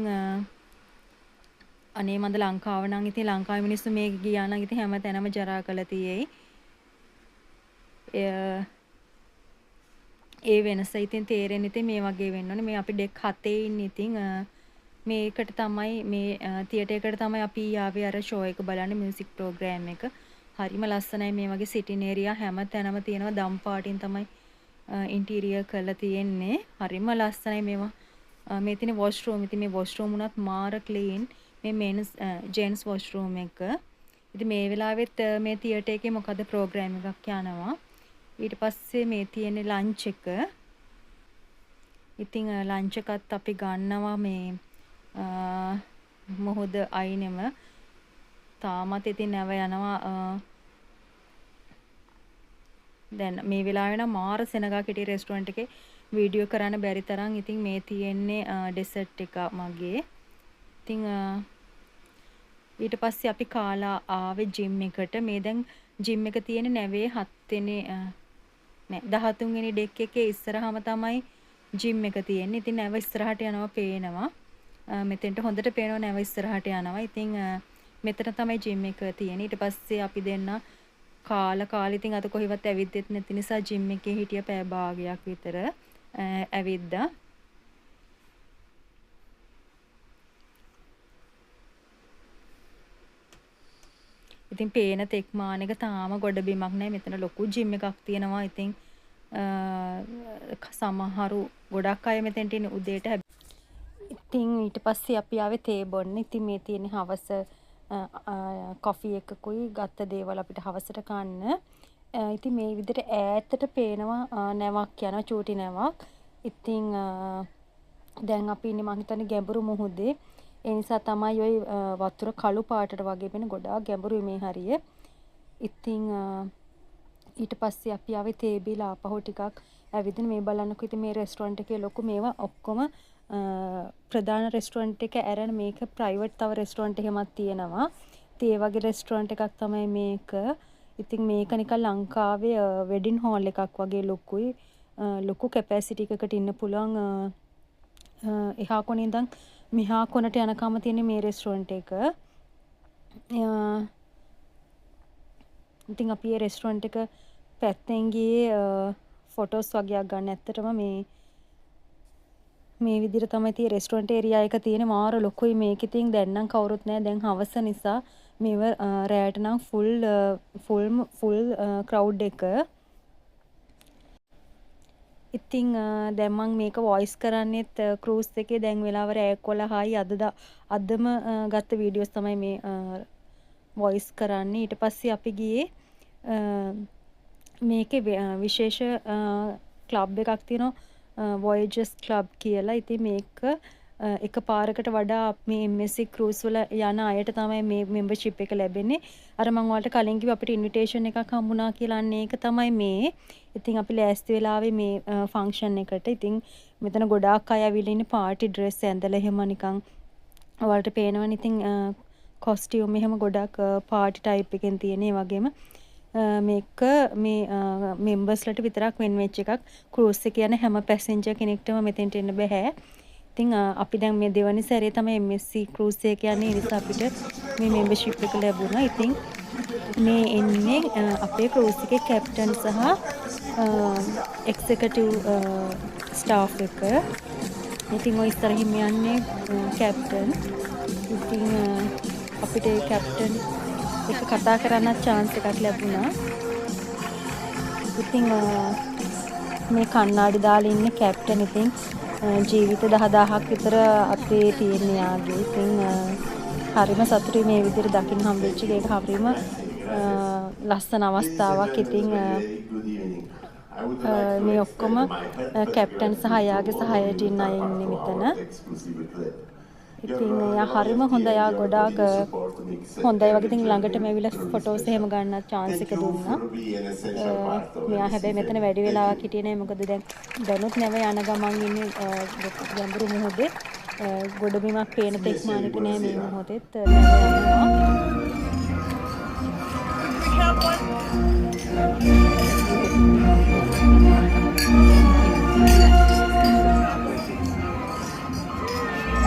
අනේ මන්ද ලංකාව නම් ඉතින් ලංකාවේ මිනිස්සු මේක ගියා නම් ඉතින් හැම තැනම ජරා කළා තියෙයි. ඒ වෙනස ඉතින් තේරෙන්නේ ඉතින් මේ වගේ වෙන්න ඕනේ. මේ අපි ඩෙක් 7 ඉන්නේ ඉතින් මේකට තමයි මේ තියටර් එකට තමයි අපි ආවේ අර ෂෝ එක බලන්න මියුසික් ප්‍රෝග්‍රෑම් එක. හරිම ලස්සනයි මේ වගේ සිටින් ඒරියා හැම තැනම තියෙනවා දම් පාටින් තමයි ඉන්ටීරියර් කරලා තියෙන්නේ. හරිම ලස්සනයි මේවා. මේ තියෙන වොෂ්රූම් ඉතින් මේ වොෂ්රූම් උනත් මාර ක්ලීන්. මේ මෙන්ස් ජෙන්ස් වොෂ්රූම් එක. ඉතින් මේ වෙලාවෙත් මේ තියටර් එකේ මොකද ප්‍රෝග්‍රෑම් එකක් යනවා. ඊට පස්සේ මේ තියෙන ලන්ච් එක. ඉතින් ලන්ච් එකත් අපි ගන්නවා මේ මොහොද අයිනෙම. තාමත් ඉතින් නැව යනවා. දැන් මේ වෙලාවේ නම් මාර සෙනගක් හිටිය රෙස්ටුරන්ට් එකේ වීඩියෝ කරන්න බැරි තරම්. ඉතින් මේ තියෙන්නේ ඩෙසර්ට් එක මගේ. ඉතින් ඊට පස්සේ අපි කාලා ආවේ ජිම් එකට. මේ දැන් ජිම් එක තියෙන්නේ නැවේ 13 වෙනි ඩෙක් එකේ ඉස්සරහම තමයි ජිම් එක තියෙන්නේ. ඉතින් නැව ඉස්සරහට යනවා පේනවා. මෙතෙන්ට හොඳට පේනවා නැව ඉස්සරහට යනවා. ඉතින් මෙතන තමයි ජිම් එක තියෙන්නේ. ඊට පස්සේ අපි දෙන්න කාලා ඉතින් අද කොහෙවත් ඇවිද්දෙත් නැති නිසා ජිම් එකේ හිටිය පැය භාගයක් විතර ඇවිද්දා. ඉතින් පේන තෙක්මාන එක තාම ගොඩ බිමක් නැහැ. මෙතන ලොකු ජිම් එකක් තියෙනවා. ඉතින් සමහරු ගොඩක් අය මෙතෙන්ට ඉන්නේ උදේට. ඉතින් ඊට පස්සේ අපි ආවේ තේ බොන්න. ඉතින් මේ තියෙන හවස කොෆි එකකුයි ගත්ත දේවල් අපිට හවසට කන්න. ඉතින් මේ විදිහට ඈතට පේනවා නැවක් යනවා චූටි නැවක්. ඉතින් දැන් අපි ඉන්නේ මං හිතන්නේ ගැඹුරු මුහුදේ. ඒ නිසා තමයි ওই වතුර කළු පාටට වගේ වෙන ගොඩාක් ගැඹුරුයි මේ හරිය. ඉතින් ඊට පස්සේ අපි ආවේ තේ බීලා ආපහු ටිකක් ඇවිදින මේ බලන්නකෝ. ඉතින් මේ රෙස්ටුරන්ට් එකේ ලොකු මේවා ඔක්කොම ප්‍රධාන රෙස්ටුරන්ට් එක ඇරෙන මේක ප්‍රයිවට් තව රෙස්ටුරන්ට් එකමත් තියෙනවා. ඉතින් ඒ වගේ රෙස්ටුරන්ට් එකක් තමයි මේක. ඉතින් මේක නිකන් ලංකාවේ වෙඩින් හෝල් එකක් වගේ ලොකුයි. ලොකු කැපැසිටි එකකට ඉන්න පුළුවන්. එහා කොනේ ඉඳන් මෙහා කොනට යනකම තියෙන මේ රෙස්ටුරන්ට් එක. ඉතින් අපි මේ රෙස්ටුරන්ට් එක පැත්තෙන් ගියේ ෆොටෝස් වගේක් ගන්න. ඇත්තටම මේ විදිහට තමයි තියෙන්නේ රෙස්ටුරන්ට් ඒරියා එක තියෙන්නේ. මාර ලොකුයි මේක. ඉතින් දැන් නම් කවුරුත් නැහැ. දැන් හවස නිසා මේව රැයට නම් ෆුල් ක්‍රවුඩ් එක. ඉතින් දැන් මම මේක වොයිස් කරන්නේත් ක්‍රූස් එකේ දැන් වෙලාව රෑ 11යි අදම ගත්ත වීඩියෝස් තමයි මේ වොයිස් කරන්නේ. ඊට පස්සේ අපි ගියේ මේකේ විශේෂ ක්ලබ් එකක් තියෙනවා Voyagers Club කියලා. ඉතින් මේක එක පාරකට වඩා මේ MSC cruise වල යන අයට තමයි මේ membership එක ලැබෙන්නේ. අර මම ඔයාලට කලින් කිව්වා අපිට invitation එකක් හම්බුණා කියලා. අන්න ඒක තමයි මේ. ඉතින් අපි ලෑස්ති වෙලාවේ මේ ෆන්ක්ෂන් එකට. ඉතින් මෙතන ගොඩාක් අය ඇවිල්ලා ඉන්නේ පාටි ඩ්‍රෙස් ඇඳලා එහෙම නිකන් ඔයාලට පේනවනේ. ඉතින් කොස්ටියුම් එහෙම ගොඩක් පාටි ටයිප් එකෙන් තියෙන. ඒ වගේම මේක මේ මෙම්බර්ස්ලට විතරක් වෙන් වෙච්ච එකක්. ක්‍රූස් එකේ යන හැම පැසෙන්ජර් කෙනෙක්ටම මෙතෙන්ට එන්න බෑ. ඉතින් අපි දැන් මේ දෙවනි සැරේ තමයි MSC ක්‍රූස් එක යන්නේ. ඒ නිසා අපිට මේ මෙම්බර්ෂිප් එක ලැබුණා. ඉතින් මේ එන්නේ අපේ ක්‍රූස් එකේ කැප්ටන් සහ එක්සිකියුටිව් ස්ටාෆ් එක. ඉතින් ඔය ඉස්සරහින් යන්නේ කැප්ටන්. ඉතින් අපිට ඒ කැප්ටන් එක කතා කරන්න chance එකක් ලැබුණා. ඉතින් මේ කන්නාඩි දාලා ඉන්නේ කැප්ටන්. ඉතින් ජීවිත 10000ක් විතර අපේ තියෙන යාගේ. ඉතින් හරිම සතුටුයි මේ විදිහට දකින්න හම්බෙච්ච එක. හරිම ලස්සන අවස්ථාවක්. ඉතින් මේ ඔක්කොම කැප්ටන් සහ යාගේ සහායටින් අය ඉන්නේ මෙතන. ඉතින් එයා හරිම හොඳයි. එයා ගොඩාක් හොඳයි වගේ. ඉතින් ළඟටම ඇවිල්ලා ෆොටෝස් එහෙම ගන්න chance එක දුන්නා. මෙයා හැබැයි මෙතන වැඩි වෙලාවක් හිටියේ නෑ. මොකද දැනුත් නැව යන ගමන් ඉන්නේ ගැඹුරු මොහොතේ. ගොඩබිමක් පේන තෙක් මානෙක නෑ මේ මොහොතේත් යනවා.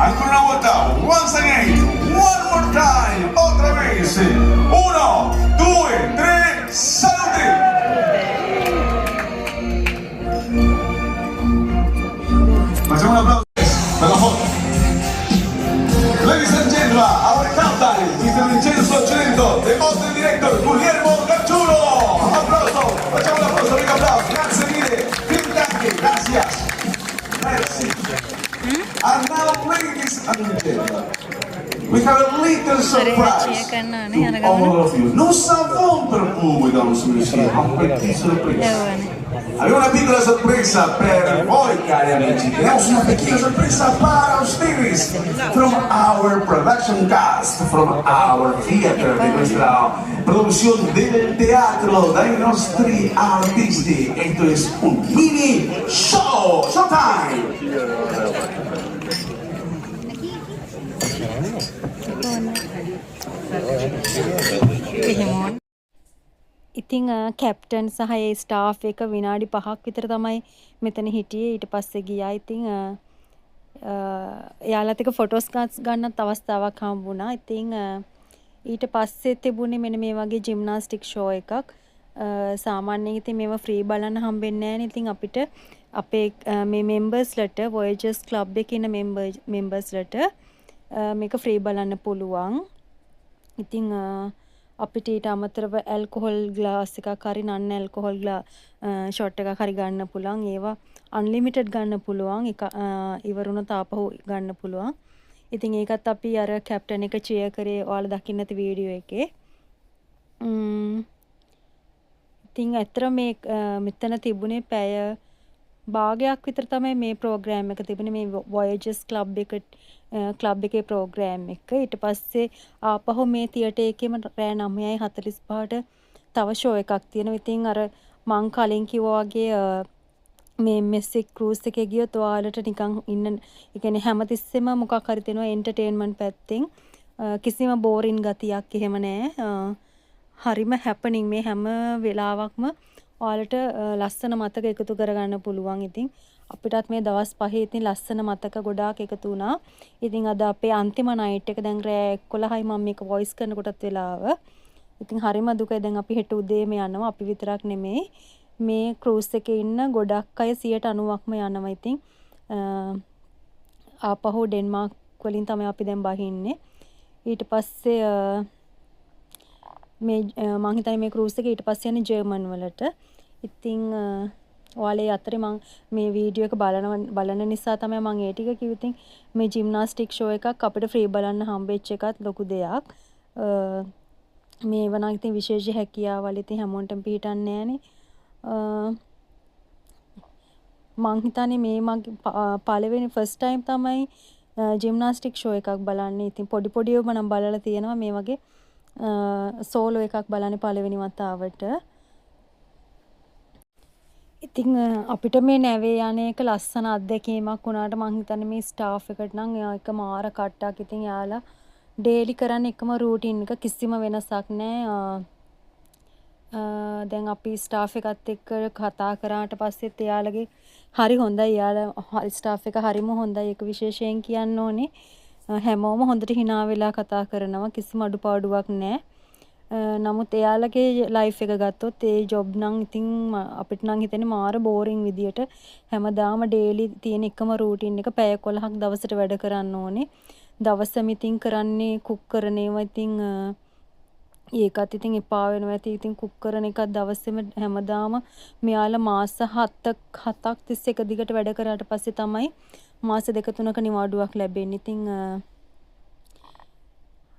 Ancora una volta, once again, one more time, otra vez. 1, 2, 3, salute! Facciamo un applauso per la foto. Ladies and gentlemen, our captain, Mr. Vincenzo Celento, the model director, Guillermo Gargiulo. Applauso, facciamo un applauso, big applauso. Grazie mille, vielen Dank, gracias. Merci. And now, ladies and gentlemen, we have a little surprise to all of you. Non savons per cui da un suicidio, ma perché sorpresa. Abbiamo una piccola sorpresa per voi, cari amici. Tenemos una pequeña sorpresa para ustedes from our production cast, from our theater, de nuestra producción del teatro, dai nostri artisti. Esto es un mini show, showtime. ඉතින් කැප්ටන් සහ ඒ ස්ටාෆ් එක විනාඩි 5ක් විතර තමයි මෙතන හිටියේ. ඊට පස්සේ ගියා. ඉතින් එයාලත් එක්ක ෆොටෝස් ගන්නත් අවස්ථාවක් හම්බුණා. ඉතින් ඊට පස්සේ තිබුණේ මෙන්න මේ වගේ ජිම්නාස්ටික් ෂෝ එකක්. සාමාන්‍යයෙන් ඉතින් මේව ෆ්‍රී බලන්න හම්බෙන්නේ නැහැ නේ. ඉතින් අපිට අපේ මේ මෙම්බර්ස්ලට Voyagers Club එකේ ඉන්න මෙම්බර්ස්ලට මේක ෆ්‍රී බලන්න පුළුවන්. ඉතින් අපිට ඊට අමතරව ඇල්කොහොල් ග්ලාස් එකක් හරි නන් ඇල්කොහොල් ෂොට් එකක් හරි ගන්න පුළුවන්. ඒවා අන්ලිමිටඩ් ගන්න පුළුවන්. එක ඉවරුණොත් ආපහු ගන්න පුළුවන්. ඉතින් ඒකත් අපි අර කැප්ටන් එක චියර් කරේ ඔයාලා දකින්න ඇති වීඩියෝ එකේ. ඉතින් ඇත්තට මේ මෙතන තිබුණේ පැය භාගයක් විතර තමයි මේ ප්‍රෝග්‍රෑම් එක තිබුණේ. මේ Voyagers Club එකේ ප්‍රෝග්‍රෑම් එක. ඊට පස්සේ ආපහු මේ තියටර් එකේම රෑ 9:45ට තව ෂෝ එකක් තියෙනවා. ඉතින් අර මං කලින් කිව්වා වගේ මේ MSC cruise එකේ ගියොත් ඔයාලට නිකන් ඉන්න, ඒ කියන්නේ හැමතිස්සෙම මොකක් හරි තියෙනවා එන්ටර්ටේන්මන්ට් පැත්තෙන්. කිසිම බෝරින් ගතියක් එහෙම නැහැ. හරිම හැපනින් මේ හැම වෙලාවක්ම ඔයාලට ලස්සන මතක එකතු කරගන්න පුළුවන්. ඉතින් අපිටත් මේ දවස් 5 ඉතින් ලස්සන මතක ගොඩාක් එකතු වුණා. ඉතින් අද අපේ අන්තිම නයිට් එක දැන් රෑ 11යි මම මේක වොයිස් කරනකොටත් වෙලාව. ඉතින් හරිම දුකයි. දැන් අපි හෙට උදේම යනවා. අපි විතරක් නෙමෙයි. මේ ක්‍රූස් එකේ ඉන්න ගොඩක් අය 90%ක්ම යනවා. ඉතින් ආපහු ඩෙන්මාර්ක් වලින් තමයි අපි දැන් බහින්නේ. ඊට පස්සේ මේ මං හිතන්නේ මේ ක්‍රූස් එක ඊට පස්සේ යන්නේ ජර්මන් වලට. ඉතින් ඔයාලේ අතරේ මං මේ වීඩියෝ එක බලන නිසා තමයි මං ඒ ටික කිව්වේ. ඉතින් මේ ජිම්නාස්ටික් ෂෝ එකක් අපිට ෆ්‍රී බලන්න හම්බෙච්ච එකත් ලොකු දෙයක්. මේ වුණා ඉතින් විශේෂ හැකියාවල් ඉතින් හැමෝටම පිටින්නේ නැහනේ. මං හිතන්නේ මේ මගේ පළවෙනි ෆස්ට් ටයිම් තමයි ජිම්නාස්ටික් ෂෝ එකක් බලන්නේ. ඉතින් පොඩි පොඩිව මම බලලා තියෙනවා මේ වගේ සෝලෝ එකක් බලන්නේ පළවෙනි වතාවට. ඉතින් අපිට මේ නැවේ යන එක ලස්සන අත්දැකීමක් වුණාට මං හිතන්නේ මේ ස්ටාෆ් එකට නම් එක මාර කට්ටක්. ඉතින් යාලා ඩේලි කරන්නේ එකම රූටින් එක, කිසිම වෙනසක් නැහැ. දැන් අපි ස්ටාෆ් එකත් එක්ක කතා කරාට පස්සෙත් එයාලගේ හරි හොඳයි. එයාලා ස්ටාෆ් එක හරිම හොඳයි. ඒක විශේෂයෙන් කියන්න ඕනේ. හැමෝම හොඳට hina වෙලා කතා කරනවා. කිසිම අඩුපාඩුවක් නැහැ. නමුත් එයාලගේ ලයිෆ් එක ගත්තොත් ඒ ජොබ් නම් ඉතින් අපිට නම් හිතෙන්නේ මාර බෝරින් විදියට හැමදාම ඩේලි තියෙන එකම රූටින් එක පැය 11ක් දවසට වැඩ කරන්න ඕනේ. දවසම ඉතින් කරන්නේ කුක් කරන ඒවා. ඉතින් ඒකත් ඉතින් එපා වෙනවා ඇති. ඉතින් කුක් කරන එකත් දවසෙම හැමදාම මෙයාලා මාස 7ක් තිස්සේ එක දිගට වැඩ කරාට පස්සේ තමයි මාස 2-3ක නිවාඩුවක් ලැබෙන්නේ. ඉතින්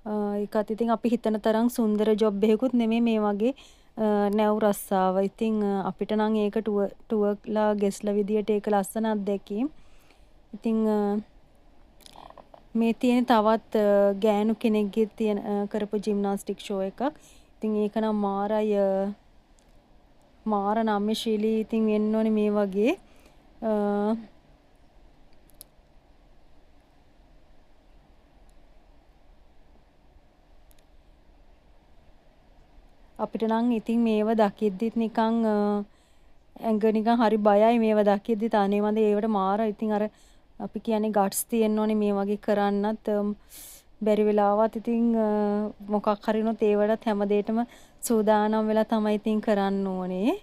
ඒකත් ඉතින් අපි හිතන තරම් සුන්දර ජොබ් එකකුත් නෙමෙයි මේ වගේ නැව් රස්සාව. ඉතින් අපිට නම් ඒක ටුවර්ලා ගෙස්ලා විදියට ඒක ලස්සන අත්දැකීම්. ඉතින් මේ තියෙන තවත් ගෑනු කෙනෙක්ගේ තියෙන කරපු ජිම්නාස්ටික් ෂෝ එකක්. ඉතින් ඒක නම් මාරයි මාර නම්‍යශීලී. ඉතින් වෙන්න ඕනේ මේ වගේ. අපිට නම් ඉතින් මේව දකිද්දිත් නිකන් ඇඟ නිකන් හරි බයයි මේව දකිද්දිත්. අනේ මන්ද ඒවට මාර ඉතින් අර අපි කියන්නේ ගට්ස් තියෙන්න ඕනේ මේ වගේ කරන්නත්. බැරි වෙලාවත් ඉතින් මොකක් හරි වුණොත් ඒවලත් හැම දෙයකම සූදානම් වෙලා තමයි ඉතින් කරන්න ඕනේ.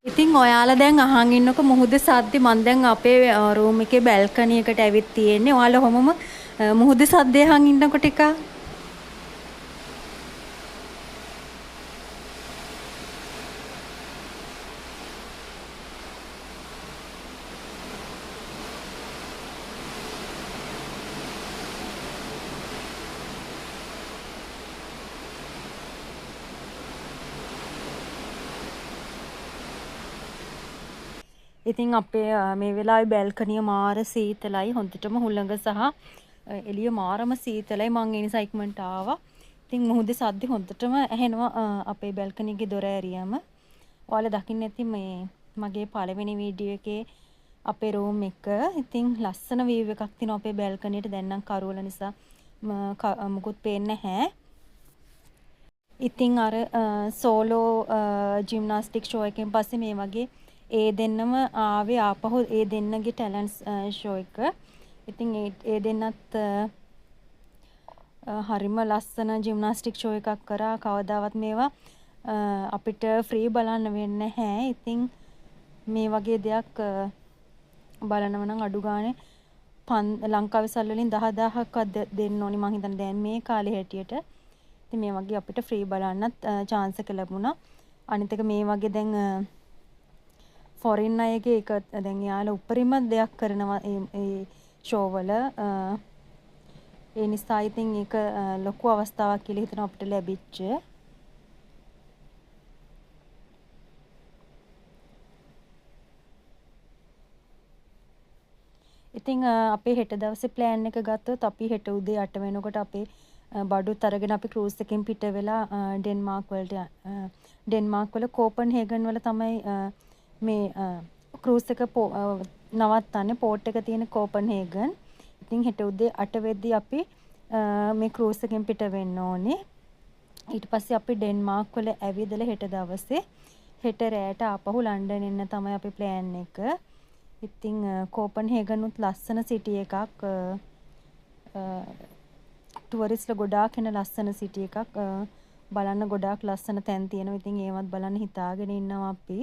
ඉතින් ඔයාලා දැන් අහන් ඉන්නකො මුහුද සද්දේ. මම දැන් අපේ රූම් එකේ බැල්කනි එකට ඇවිත් තියෙන්නේ. ඔයාලා කොහොමම මුහුද සද්දේ අහන් ඉන්නකො ටිකක් ඉතින් අපේ මේ වෙලාවේ බැල්කනිය මාර සීතලයි. හොඳටම හුළඟ සහ එළිය මාරම සීතලයි. මං ඒ නිසා ඉක්මනට ආවා. ඉතින් මුහුදේ සද්ද හොඳටම ඇහෙනවා අපේ බැල්කනියගේ දොර ඇරියම. ඔයාලා දකින්න ඇති මේ මගේ පළවෙනි වීඩියෝ එකේ අපේ රූම් එක. ඉතින් ලස්සන වීව් එකක් තියෙනවා අපේ බැල්කනියට. දැන් නම් කරුවල නිසා මුකුත් පේන්නේ නැහැ. ඉතින් අර සෝලෝ ජිම්නාස්ටික් ෂෝ එකෙන් පස්සේ මේ වගේ ඒ දෙන්නම ආවේ ආපහු ඒ දෙන්නගේ ටැලන්ට්ස් ෂෝ එක. ඉතින් ඒ දෙන්නත් හරිම ලස්සන ජිම්නාස්ටික් ෂෝ එකක් කරා. කවදාවත් මේවා අපිට ෆ්‍රී බලන්න වෙන්නේ නැහැ. ඉතින් මේ වගේ දෙයක් බලනව නම් අඩු ගානේ ලංකාවේ සල්ලි වලින් 10000ක් දෙන්න ඕනි මං හිතන්නේ දැන් මේ කාලේ හැටියට. ඉතින් මේ වගේ අපිට ෆ්‍රී බලන්නත් chance එක ලැබුණා. අනිත් එක මේ වගේ දැන් ෆොරින් අයගේ එක දැන් යාලා උපරිම දෙයක් කරනවා ඒ ෂෝ වල. ඒ නිසා ඉතින් ඒක ලොකු අවස්ථාවක් කියලා හිතනවා අපිට ලැබිච්ච. ඉතින් අපේ හෙට දවසේ ප්ලෑන් එක ගත්තොත් අපි හෙට උදේ 8 වෙනකොට අපේ බඩුත් අරගෙන අපි ක්‍රූස් එකෙන් පිට වෙලා ඩෙන්මාර්ක් වල කෝපන්හේගන් වල තමයි මේ ක්‍රූස් එක නවත්තන්නේ. පෝට් එක තියෙන කෝපන්හේගන්. ඉතින් හෙට උදේ 8 වෙද්දී අපි මේ ක්‍රූස් එකෙන් පිට වෙන්න ඕනේ. ඊට පස්සේ අපි ඩෙන්මාර්ක් වල ඇවිදලා හෙට දවසේ හෙට රෑට ආපහු ලන්ඩන් එන්න තමයි අපි ප්ලෑන් එක. ඉතින් කෝපන්හේගන් උත් ලස්සන සිටි එකක්. ටුවරිස්ට්ලා ගොඩාක් එන ලස්සන සිටි එකක්. බලන්න ගොඩාක් ලස්සන තැන් තියෙනවා. ඉතින් ඒවත් බලන්න හිතාගෙන ඉන්නවා අපි.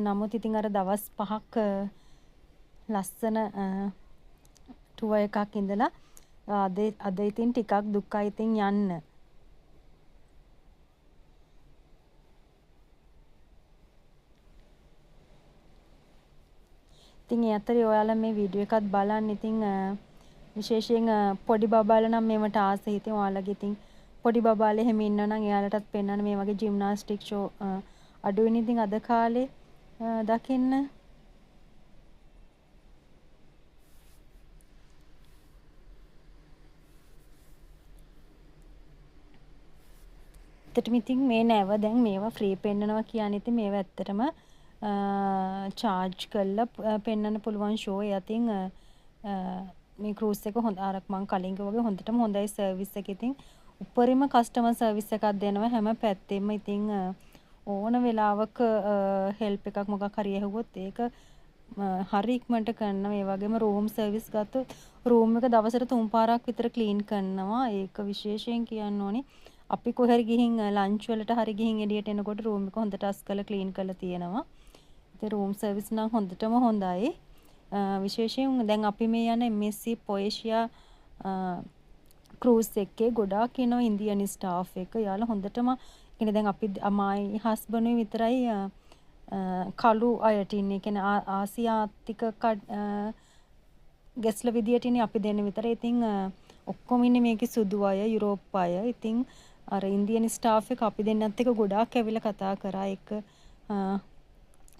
නමුත් ඉතින් අර දවස් 5ක් ලස්සන ටුවර් එකක් ඉඳලා අද ඉතින් ටිකක් දුකයි ඉතින් යන්න. ඉතින් ඒ අතරේ ඔයාලා මේ වීඩියෝ එකත් බලන්න. ඉතින් විශේෂයෙන් පොඩි බබාලා නම් මේවට ආසයි. ඉතින් ඔයාලගේ ඉතින් පොඩි බබාලා එහෙම ඉන්නවා නම් එයාලටත් පෙන්වන්න මේ වගේ ජිම්නාස්ටික් ෂෝ අඩුවෙන් ඉතින් අද කාලේ දකින්න. ඇත්තටම ඉතින් මේ නැව දැන් මේවා ෆ්‍රී පෙන්නනවා කියන්නේ ඉතින් මේවා ඇත්තටම චාර්ජ් කරලා පෙන්වන්න පුළුවන් ෂෝ. ඒ අතින් මේ ක්‍රූස් එක හොඳ අර මං කලින් වගේ හොඳටම හොඳයි සර්විස් එක. ඉතින් උපරිම කස්ටමර් සර්විස් එකක් දෙනවා හැම පැත්තෙම. ඉතින් ඕන වෙලාවක හෙල්ප් එකක් මොකක් හරි ඇහුවොත් ඒක හරි ඉක්මනට කරනවා. ඒ වගේම රූම් සර්විස් ගත්තොත් රූම් එක දවසට 3 පාරක් විතර ක්ලීන් කරනවා. ඒක විශේෂයෙන් කියන්න ඕනේ. අපි කොහෙරි ගිහින් ලන්ච් වලට හරි ගිහින් එළියට එනකොට රූම් එක හොඳට අස් කරලා ක්ලීන් කරලා තියෙනවා. ඉතින් රූම් සර්විස් නම් හොඳටම හොඳයි. විශේෂයෙන් දැන් අපි මේ යන MSC පොයේෂියා ක්‍රූස් එකේ ගොඩාක් ඉනවා ඉන්දියන් ස්ටාෆ් එක. යාළුවා හොඳටම කියන්නේ දැන් අපි මයි හස්බන්ඩ් විතරයි කළු අයට ඉන්නේ. කියන්නේ ආසියාතික ගැස්ලා විදියට ඉන්නේ අපි දෙන්න විතරයි. ඉතින් ඔක්කොම ඉන්නේ මේකේ සුදු අය, යුරෝප් අය. ඉතින් අර ඉන්දියන් ස්ටාෆ් එක අපි දෙන්නත් එක්ක ගොඩාක් ඇවිල්ලා කතා කරා. ඒක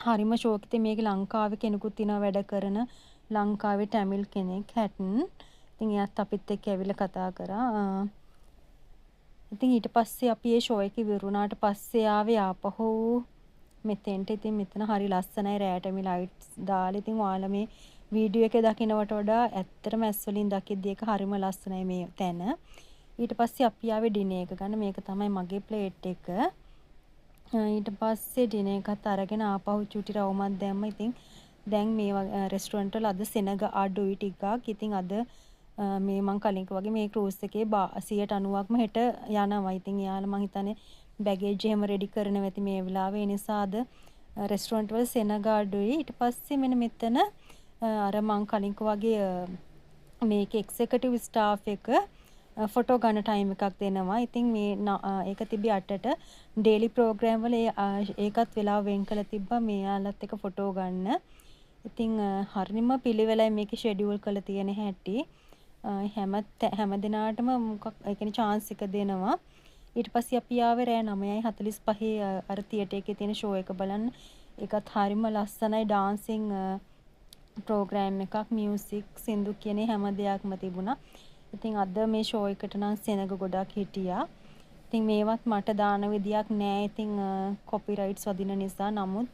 හරිම ෂෝක්. ඉතින් මේකේ ලංකාවේ කෙනෙකුත් ඉනවා වැඩ කරන. ලංකාවේ ටැමිල් කෙනෙක් හැටන්. ඉතින් එයාත් අපිත් එක්ක ඇවිල්ලා කතා කරා. ඉතින් ඊට පස්සේ අපි මේ ෂෝ එක ඉවරුණාට පස්සේ ආවේ ආපහු මෙතෙන්ට. ඉතින් මෙතන හරි ලස්සනයි. රෑට මේ ලයිට්ස් දාලා. ඉතින් ඔයාලා මේ වීඩියෝ එකේ දකින්නවට වඩා ඇත්තටම ඇස් වලින් දකිද්දි ඒක හරිම ලස්සනයි මේ තැන. ඊට පස්සේ අපි ආවේ ඩිනර් එක ගන්න. මේක තමයි මගේ ප්ලේට් එක. ඊට පස්සේ ඩිනර් එකත් අරගෙන ආපහු චුටි රවුමක් දැම්ම. ඉතින් දැන් මේ රෙස්ටුරන්ට් වල අද සෙනග අඩුයි ටිකක්. ඉතින් අද මේ මං කලින් වගේ මේ ක්‍රූස් එකේ 90%ක්ම හෙට යනවා. ඉතින් යාළුවා මං හිතන්නේ බැගේජ් එහෙම රෙඩි කරනවා ඇති මේ වෙලාවේ. ඒ නිසා අද රෙස්ටුරන්ට් වල සෙනග අඩුයි. ඊට පස්සේ මෙන්න මෙතන අර මං කලින් වගේ මේක එක්සිකියුටිව් ස්ටාෆ් එක ෆොටෝ ගන්න ටයිම් එකක් දෙනවා. ඉතින් මේ ඒක තිබි 8ට ඩේලි ප්‍රෝග්‍රෑම් වල ඒකත් වෙලාව වෙන් කරලා තිබ්බා මේ යාළුවත් එක ෆොටෝ ගන්න. ඉතින් හරිම පිළිවෙලයි මේකේ ෂෙඩියුල් කරලා තියෙන හැටි. හැම දිනාටම මොකක් ඒ කියන්නේ chance එක දෙනවා. ඊට පස්සේ අපි ආවේ රෑ 9:45 අර තියටර් එකේ තියෙන ෂෝ එක බලන්න. ඒකත් හරිම ලස්සනයි. ඩාන්සින් ප්‍රෝග්‍රෑම් එකක්, මියුසික්, සින්දු කියන හැම දෙයක්ම තිබුණා. ඉතින් අද මේ ෂෝ එකට නම් සෙනග ගොඩක් හිටියා. ඉතින් මේවත් මට දාන විදියක් නෑ. ඉතින් කොපිරයිට්ස් වදින නිසා. නමුත්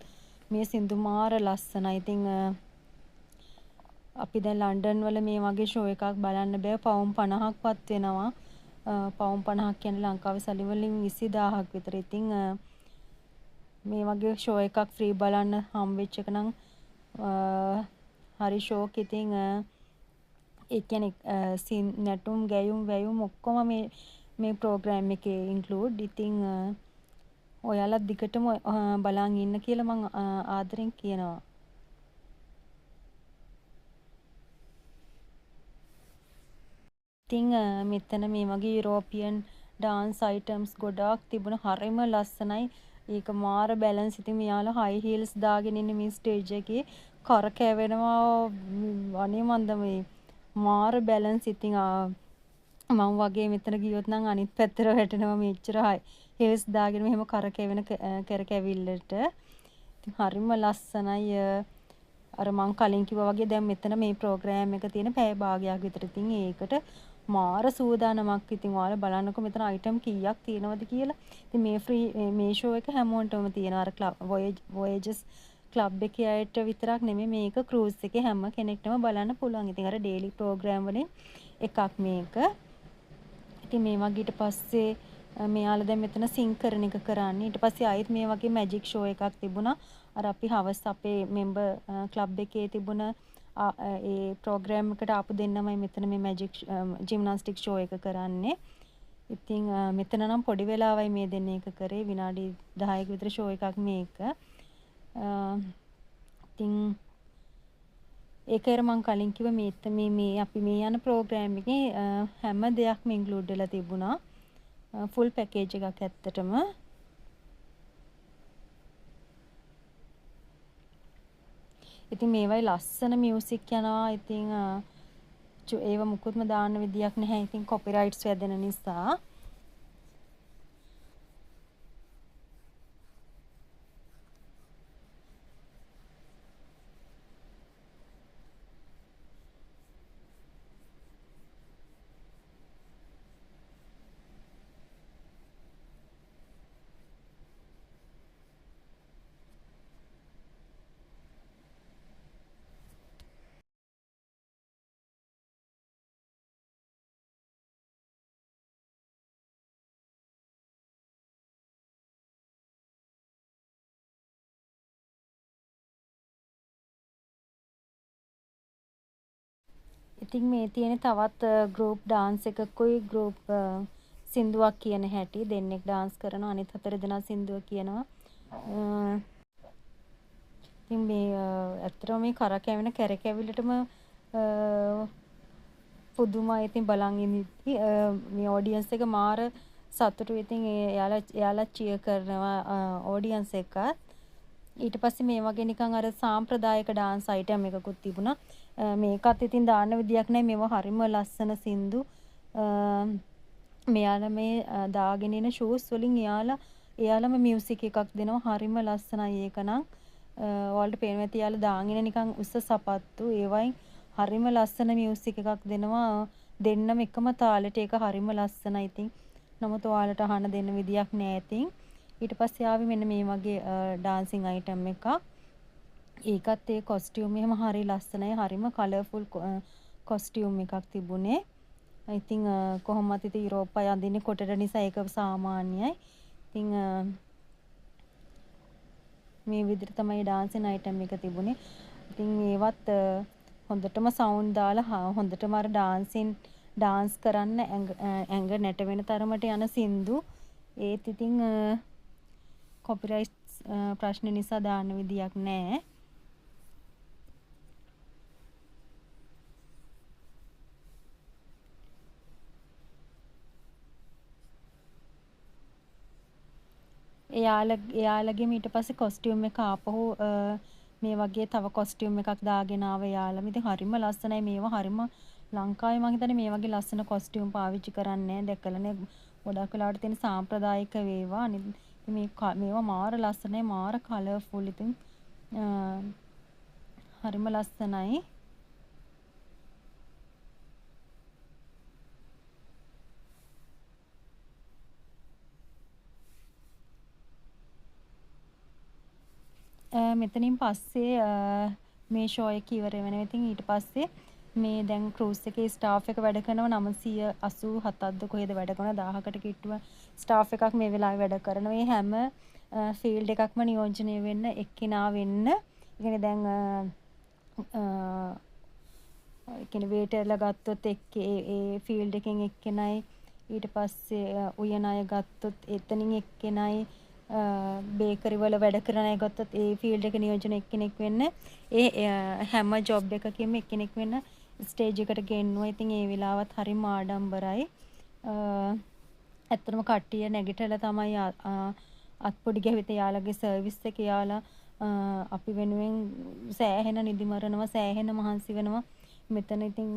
මේ සින්දු මාර ලස්සනයි. ඉතින් අපි දැන් ලන්ඩන් වල මේ වගේ ෂෝ එකක් බලන්න බෑ. පවුම් 50ක්වත් වෙනවා. පවුම් 50ක් කියන්නේ ලංකාවේ සල්ලි වලින් 20000ක් විතර. ඉතින් මේ වගේ ෂෝ එකක් ෆ්‍රී බලන්න හම්බෙච්ච එක නම් හරි ෂෝක්. ඉතින් ඒ කියන්නේ නැටුම් ගැයුම් වැයුම් ඔක්කොම මේ ප්‍රෝග්‍රෑම් එකේ ඉන්ක්ලූඩ්. ඉතින් ඔයාලා දිගටම බලන් ඉන්න කියලා මම ආදරෙන් කියනවා. ඉතින් මෙතන මේ වගේ යුරෝපියන් ඩාන්ස් අයිටම්ස් ගොඩාක් තිබුණ හරිම ලස්සනයි. ඒක මාර බැලන්ස්. ඉතින් මෙයාලා හයි හීල්ස් දාගෙන ඉන්නේ මේ ස්ටේජ් එකේ. කරකැවෙනවා. අනේ මන්ද මේ මාර බැලන්ස්. ඉතින් මම වගේ මෙතන ගියොත් නම් අනිත් පැත්තට වැටෙනවා. මෙච්චර හීල්ස් දාගෙන මෙහෙම කරකැවෙන කරකැවිල්ලට. ඉතින් හරිම ලස්සනයි. අර මං කලින් කිව්වා වගේ දැන් මෙතන මේ ප්‍රෝග්‍රෑම් එක තියෙන පැය භාගයක් විතර. ඉතින් ඒකට මාර සූදානමක්. ඉතින් ඔයාලා බලන්නකෝ මෙතන අයිටම් කීයක් තියෙනවද කියලා. ඉතින් මේ ෂෝ එක හැමෝටම තියෙනවා. අර වොයේජස් ක්ලබ් එකේ අයට විතරක් නෙමෙයි මේක ක්‍රූස් එකේ හැම කෙනෙක්ටම බලන්න පුළුවන්. ඉතින් අර ඩේලි ප්‍රෝග්‍රෑම් වලින් එකක් මේක. ඉතින් මේ වගේ ඊට පස්සේ මෙයාලා දැන් මෙතන සිංක් කරන එක කරන්නේ. ඊට පස්සේ ආයෙත් මේ වගේ මැජික් ෂෝ එකක් තිබුණා. අර අපි හවස් අපේ මෙම්බර් ක්ලබ් එකේ තිබුණ ඒ ප්‍රෝග්‍රෑම් එකට ආපු දෙන්නමයි මෙතන මේ මැජික් ජිම්නාස්ටික් ෂෝ එක කරන්නේ. ඉතින් මෙතන නම් පොඩි වෙලාවයි මේ දෙන්නේ එක කරේ විනාඩි 10ක විතර ෂෝ එකක් මේක. ඉතින් ඒකේර මම කලින් කිව්ව මේ අපි මේ යන ප්‍රෝග්‍රෑම් එකේ හැම දෙයක්ම ඉන්ක්ලූඩ් වෙලා තිබුණා. ෆුල් පැකේජ් එකක් ඇත්තටම. ඉතින් මේවයි ලස්සන මියුසික් යනවා. ඉතින් ඒව මුකුත්ම දාන්න විදියක් නැහැ. ඉතින් කොපිරයිට්ස් වැදෙන නිසා. ඉතින් මේ තියෙන තවත් ගෲප් ඩාන්ස් එකකුයි ගෲප් සින්දුවක් කියන හැටි දෙන්නෙක් ඩාන්ස් කරනවා අනිත් 4 දෙනා සින්දුව කියනවා. ඉතින් මේ ඇත්තටම මේ කරකැවෙන කැරකැවිල්ලටම පුදුමයි. ඉතින් බලන් ඉඳි මේ ඔඩියන්ස් එක මාර සතුටුයි. ඉතින් එයාලා චියර් කරනවා ඔඩියන්ස් එකත්. ඊට පස්සේ මේ වගේ නිකන් අර සාම්ප්‍රදායික ඩාන්ස් අයිටම් එකකුත් තිබුණා. මේකත් ඉතින් දාන්න විදියක් නැහැ. මේව හරිම ලස්සන සින්දු. මෙයාලා මේ දාගෙන ඉන ෂූස් වලින් එයාලම මියුසික් එකක් දෙනවා. හරිම ලස්සනයි ඒක නම්. ඔයාලට පේනවා ඇති එයාලා දාගෙන නිකන් උස්ස සපත්තු. ඒ වයින් හරිම ලස්සන මියුසික් එකක් දෙනවා. දෙන්නම එකම තාලෙට ඒක හරිම ලස්සනයි ඉතින්. නමුත් ඔයාලට අහන්න දෙන්න විදියක් නැහැ ඉතින්. ඊට පස්සේ ආවේ මෙන්න මේ වගේ ඩාන්සින් අයිටම් එකක්. ඒකත් ඒ කොස්ටියුම් එහෙම හරි ලස්සනයි. හරිම කලර්ෆුල් කොස්ටියුම් එකක් තිබුණේ. ඉතින් කොහොමත් ඉතින් යුරෝපා යඳින්නේ කොටට නිසා ඒක සාමාන්‍යයි. ඉතින් මේ විදිහට තමයි ඩාන්සින් අයිටම් එක තිබුණේ. ඉතින් මේවත් හොඳටම සවුන්ඩ් දාලා හොඳටම අර ඩාන්ස් කරන්න ඇඟ නැට වෙන තරමට යන සින්දු. ඒත් ඉතින් කොපිරයිට්ස් ප්‍රශ්න නිසා දාන්න විදියක් නැහැ. එයාලගෙම ඊට පස්සේ කොස්ටියුම් එක ආපහු මේ වගේ තව කොස්ටියුම් එකක් දාගෙන ආව එයාලම. ඉතින් හරිම ලස්සනයි මේවා. හරිම ලංකාවේ මම හිතන්නේ මේ වගේ ලස්සන කොස්ටියුම් පාවිච්චි කරන්නේ නැහැ. දැකලානේ ගොඩක් වෙලාවට තියෙන සාම්ප්‍රදායික වේවා. මේවා මාර ලස්සනයි. මාර කලර්ෆුල්. ඉතින් හරිම ලස්සනයි. මෙතනින් පස්සේ මේ ෂෝ එක ඉවර වෙනවා. ඉතින් ඊට පස්සේ මේ දැන් ක්‍රූස් එකේ ස්ටාෆ් එක වැඩ කරනවා 987ක්ද කොහෙද වැඩ කරනවා 1000කට කිට්ටුව ස්ටාෆ් එකක් මේ වෙලාවේ වැඩ කරනවා. මේ හැම ෆීල්ඩ් එකක්ම නියෝජනය වෙන්න එක්කිනා වෙන්න. ඒ කියන්නේ දැන් ඒ කියන්නේ වේටර්ලා ගත්තොත් ඒ ෆීල්ඩ් එකෙන් එක්කෙනයි ඊට පස්සේ උයන අය ගත්තොත් එතනින් එක්කෙනයි බේකරි වල වැඩ කරන අය ගත්තොත් ඒ ෆීල්ඩ් එක නියෝජන එක්කෙනෙක් වෙන්න ඒ හැම ජොබ් එකකෙම එක්කෙනෙක් වෙන්න ස්ටේජ් එකට ගෙන්නුවා. ඉතින් ඒ වෙලාවත් හරිම ආඩම්බරයි. ඇත්තටම කට්ටිය නැගිටලා තමයි අත්පොඩි ගැවිත යාළගේ සර්විස් එක යාලා අපි වෙනුවෙන් සෑහෙන නිදි මරනවා සෑහෙන මහන්සි වෙනවා. මෙතන ඉතින්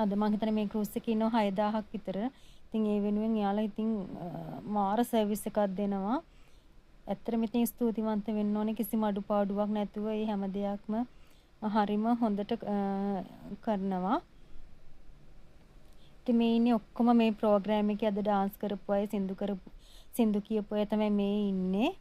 අද මම හිතන්නේ මේ ක්‍රූස් එකේ ඉන්නවා 6000ක් විතර. ඉතින් ඒ වෙනුවෙන් යාලා ඉතින් මාර සර්විස් එකක් දෙනවා. ඇත්තටම ඉතින් ස්තුතිවන්ත වෙන්න ඕනේ කිසිම අඩුපාඩුවක් නැතුව මේ හැම දෙයක්ම හරිම හොඳට කරනවා. ඉතින් මේ ඉන්නේ ඔක්කොම මේ ප්‍රෝග්‍රෑම් එකේ අද ඩාන්ස් කරපු අය සින්දු කියපු අය තමයි මේ ඉන්නේ.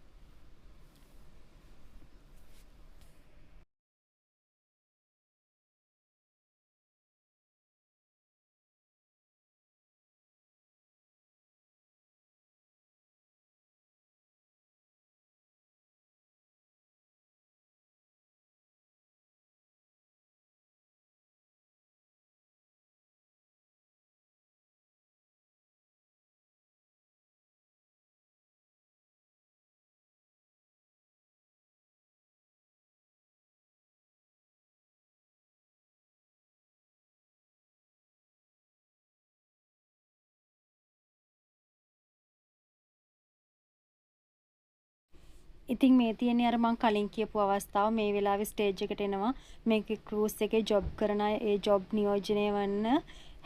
ඉතින් මේ තියෙන්නේ අර මං කලින් කියපු අවස්ථාව මේ වෙලාවේ ස්ටේජ් එකට එනවා මේකේ ක්‍රූස් එකේ ජොබ් කරන අය ඒ ජොබ් නියෝජනය වන්න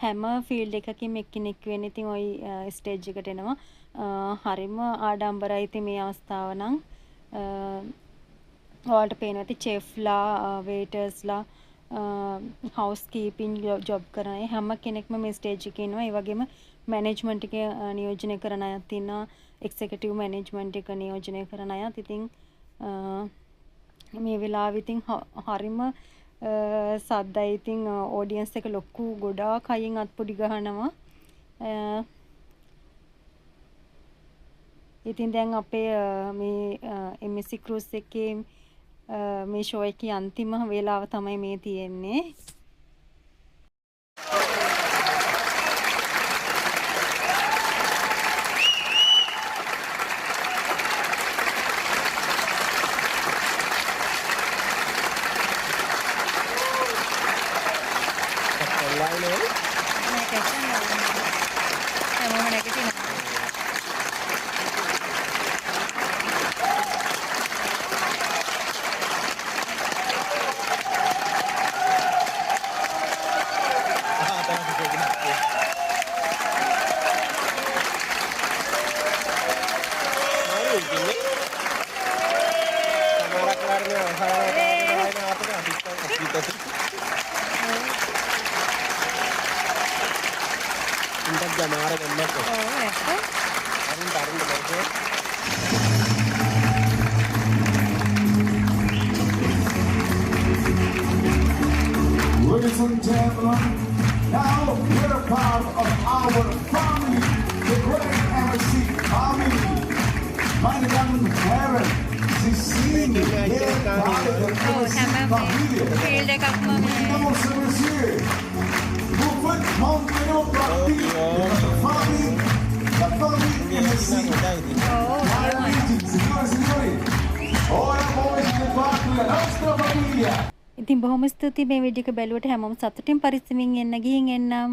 හැම ෆීල්ඩ් එකකින් එක්කෙනෙක් වෙන්න ඉතින් ওই ස්ටේජ් එකට එනවා හරිම ආඩම්බරයි ඉතින් මේ අවස්ථාව නම් ඔයාලට පේනවා ඇති චෙෆ්ලා වේටර්ස්ලා හවුස් කීපින් ජොබ් කරන අය හැම කෙනෙක්ම මේ ස්ටේජ් එකේ ඉන්නවා ඒ වගේම මැනේජ්මන්ට් එකේ නියෝජනය කරන අයත් ඉන්නවා එක්සිකියුටිව් මැනේජ්මන්ට් එක නියෝජනය කරන අයත් ඉතින් මේ වෙලාවෙ ඉතින් හරිම සද්දයි ඉතින් ඔඩියන්ස් එක ලොකු ගොඩාක් අයින් අත්පොඩි ගහනවා ඉතින් දැන් අපේ මේ MSC Cruise එකේ මේ ෂෝ එකේ අන්තිම වේලාව තමයි මේ තියෙන්නේ Ladies and gentlemen, now we're part of our family, the great MSC family. Meine Damen und Herren, Sie sind hier bei der MSC Familie. Mesdames et messieurs, vous faites monter nos parties de notre famille, la famille MSC. Cari amici, signore e signori, ora voi siete parte della nostra famiglia. ඉතින් බොහොම ස්තුතියි මේ වීඩියෝ එක බැලුවට හැමෝම සතුටින් පරිස්සමින් එන්න ගිහින් එන්නම්